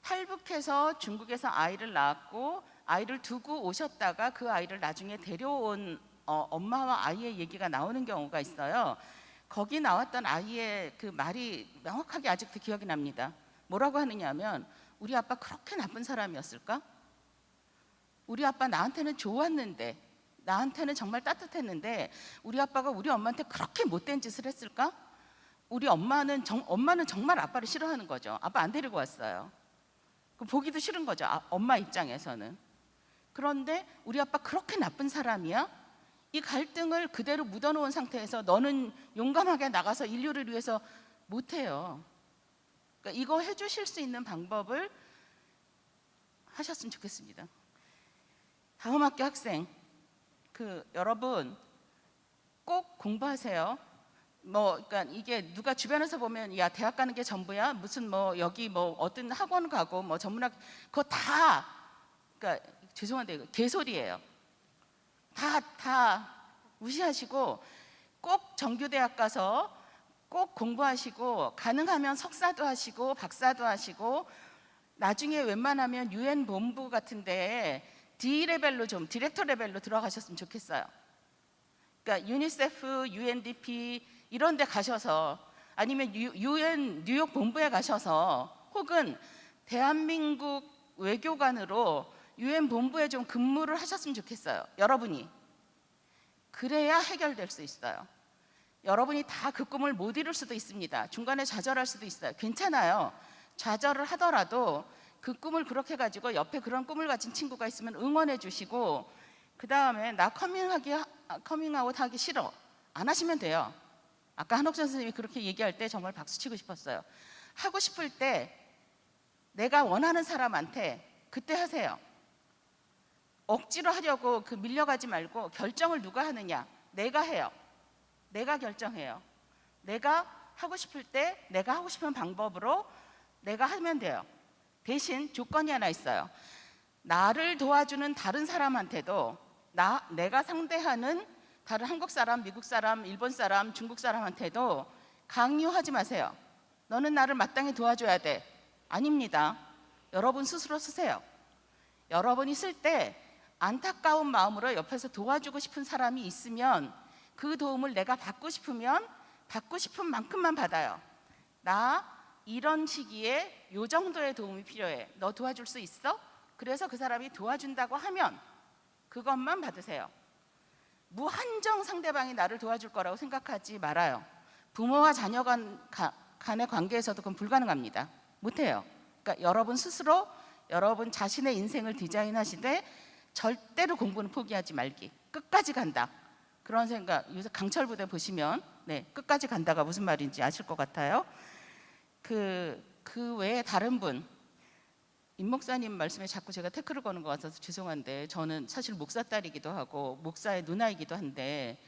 탈북해서 중국에서 아이를 낳았고 아이를 두고 오셨다가 그 아이를 나중에 데려온 엄마와 아이의 얘기가 나오는 경우가 있어요. 거기 나왔던 아이의 그 말이 명확하게 아직도 기억이 납니다. 뭐라고 하느냐면 우리 아빠 그렇게 나쁜 사람이었을까? 우리 아빠 나한테는 좋았는데 나한테는 정말 따뜻했는데 우리 아빠가 우리 엄마한테 그렇게 못된 짓을 했을까? 우리 엄마는 정말 아빠를 싫어하는 거죠. 아빠 안 데리고 왔어요. 보기도 싫은 거죠. 엄마 입장에서는. 그런데 우리 아빠 그렇게 나쁜 사람이야? 이 갈등을 그대로 묻어놓은 상태에서 너는 용감하게 나가서 인류를 위해서 못해요. 그러니까 이거 해주실 수 있는 방법을 하셨으면 좋겠습니다. 다음 학기 학생, 여러분 꼭 공부하세요. 그러니까 이게 누가 주변에서 보면 야 대학 가는 게 전부야? 무슨 여기 어떤 학원 가고 전문학 그거 다 그러니까 죄송한데 이거 개소리예요. 다 무시하시고 꼭 정규대학 가서 꼭 공부하시고 가능하면 석사도 하시고 박사도 하시고 나중에 웬만하면 UN 본부 같은데 D 레벨로 디렉터 레벨로 들어가셨으면 좋겠어요. 그러니까 유니세프, UNDP 이런 데 가셔서 아니면 UN 뉴욕 본부에 가셔서 혹은 대한민국 외교관으로 UN 본부에 좀 근무를 하셨으면 좋겠어요. 여러분이. 그래야 해결될 수 있어요. 여러분이 다 그 꿈을 못 이룰 수도 있습니다. 중간에 좌절할 수도 있어요. 괜찮아요. 좌절을 하더라도 그 꿈을 그렇게 가지고 옆에 그런 꿈을 가진 친구가 있으면 응원해 주시고 그 다음에 나 커밍아웃 하기 싫어. 안 하시면 돼요. 아까 한옥선 선생님이 그렇게 얘기할 때 정말 박수치고 싶었어요. 하고 싶을 때 내가 원하는 사람한테 그때 하세요. 억지로 하려고 밀려가지 말고 결정을 누가 하느냐? 내가 해요. 내가 결정해요. 내가 하고 싶을 때 내가 하고 싶은 방법으로 내가 하면 돼요. 대신 조건이 하나 있어요. 나를 도와주는 다른 사람한테도 내가 상대하는 다른 한국 사람, 미국 사람, 일본 사람, 중국 사람한테도 강요하지 마세요. 너는 나를 마땅히 도와줘야 돼. 아닙니다. 여러분 스스로 쓰세요. 여러분이 쓸 때 안타까운 마음으로 옆에서 도와주고 싶은 사람이 있으면 그 도움을 내가 받고 싶으면 받고 싶은 만큼만 받아요. 나 이런 시기에 요 정도의 도움이 필요해. 너 도와줄 수 있어? 그래서 그 사람이 도와준다고 하면 그것만 받으세요. 무한정 상대방이 나를 도와줄 거라고 생각하지 말아요. 부모와 자녀 간의 관계에서도 그건 불가능합니다. 못해요. 그러니까 여러분 스스로 여러분 자신의 인생을 디자인하시되 절대로 공부는 포기하지 말기. 끝까지 간다. 그런 생각. 요새 강철부대 보시면 끝까지 간다가 무슨 말인지 아실 것 같아요. 그 외에 다른 분, 임 목사님 말씀에 자꾸 제가 태클을 거는 것 같아서 죄송한데 저는 사실 목사 딸이기도 하고 목사의 누나이기도 한데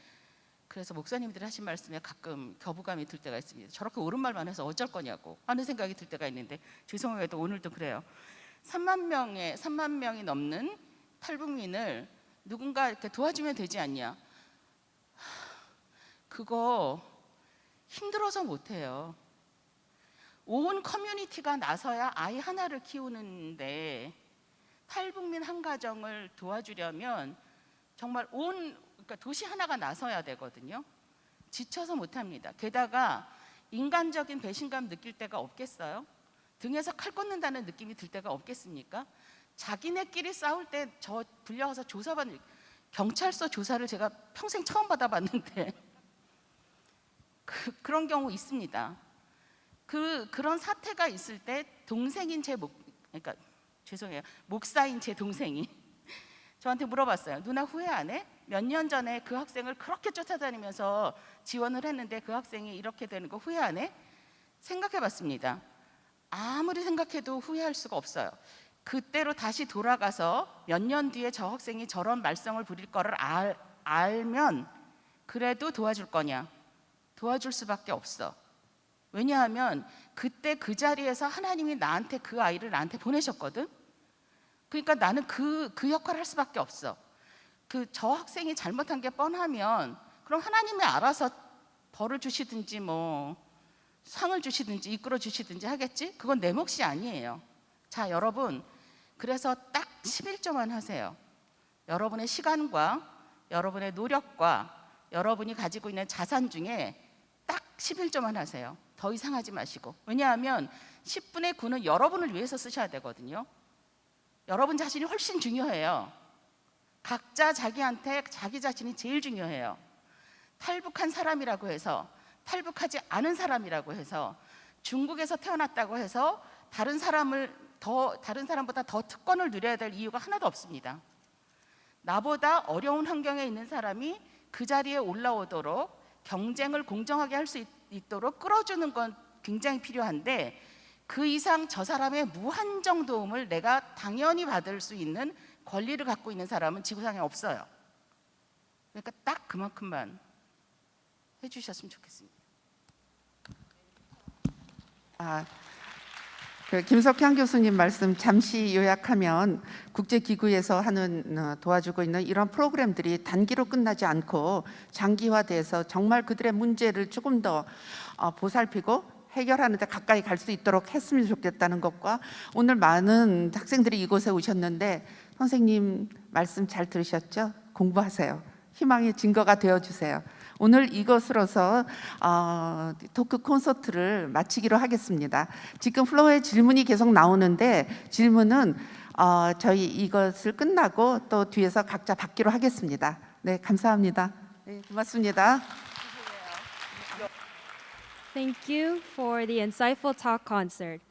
그래서 목사님들이 하신 말씀에 가끔 거부감이 들 때가 있습니다. 저렇게 옳은 말만 해서 어쩔 거냐고 하는 생각이 들 때가 있는데 죄송해도 오늘도 그래요. 3만 명이 넘는 탈북민을 누군가 이렇게 도와주면 되지 않냐? 그거 힘들어서 못해요. 온 커뮤니티가 나서야 아이 하나를 키우는데 탈북민 한 가정을 도와주려면 정말 그러니까 도시 하나가 나서야 되거든요. 지쳐서 못합니다. 게다가 인간적인 배신감 느낄 때가 없겠어요? 등에서 칼 꽂는다는 느낌이 들 때가 없겠습니까? 자기네끼리 싸울 때 저 불려서 조사받는 경찰서 조사를 제가 평생 처음 받아봤는데 그런 경우 있습니다. 그런 사태가 있을 때 동생인 제 그러니까 죄송해요. 목사인 제 동생이 저한테 물어봤어요. 누나 후회 안 해? 몇 년 전에 그 학생을 그렇게 쫓아다니면서 지원을 했는데 그 학생이 이렇게 되는 거 후회 안 해? 생각해봤습니다. 아무리 생각해도 후회할 수가 없어요. 그때로 다시 돌아가서 몇 년 뒤에 저 학생이 저런 말썽을 부릴 거를 알면 그래도 도와줄 거냐? 도와줄 수밖에 없어. 왜냐하면 그때 그 자리에서 하나님이 나한테 그 아이를 나한테 보내셨거든. 그러니까 나는 그 역할을 할 수밖에 없어. 저 학생이 잘못한 게 뻔하면 그럼 하나님이 알아서 벌을 주시든지 뭐 상을 주시든지 이끌어 주시든지 하겠지? 그건 내 몫이 아니에요. 자, 여러분, 그래서 딱 11조만 하세요. 여러분의 시간과 여러분의 노력과 여러분이 가지고 있는 자산 중에 딱 11조만 하세요. 더 이상 하지 마시고. 왜냐하면 10분의 9는 여러분을 위해서 쓰셔야 되거든요. 여러분 자신이 훨씬 중요해요. 각자 자기한테 자기 자신이 제일 중요해요. 탈북한 사람이라고 해서, 탈북하지 않은 사람이라고 해서, 중국에서 태어났다고 해서 다른 사람보다 더 특권을 누려야 될 이유가 하나도 없습니다. 나보다 어려운 환경에 있는 사람이 그 자리에 올라오도록 경쟁을 공정하게 할 수 있도록 끌어주는 건 굉장히 필요한데, 그 이상 저 사람의 무한정 도움을 내가 당연히 받을 수 있는 권리를 갖고 있는 사람은 지구상에 없어요. 그러니까 딱 그만큼만 해주셨으면 좋겠습니다. 김석향 교수님 말씀 잠시 요약하면 국제기구에서 하는 도와주고 있는 이런 프로그램들이 단기로 끝나지 않고 장기화돼서 정말 그들의 문제를 조금 더 보살피고 해결하는 데 가까이 갈 수 있도록 했으면 좋겠다는 것과, 오늘 많은 학생들이 이곳에 오셨는데 선생님 말씀 잘 들으셨죠? 공부하세요. 희망의 증거가 되어주세요. 오늘 이것으로서 토크 콘서트를 마치기로 하겠습니다. 지금 플로어에 질문이 계속 나오는데 질문은 저희 이것을 끝나고 또 뒤에서 각자 받기로 하겠습니다. 네, 감사합니다. 네, 고맙습니다. Thank you for the insightful talk concert.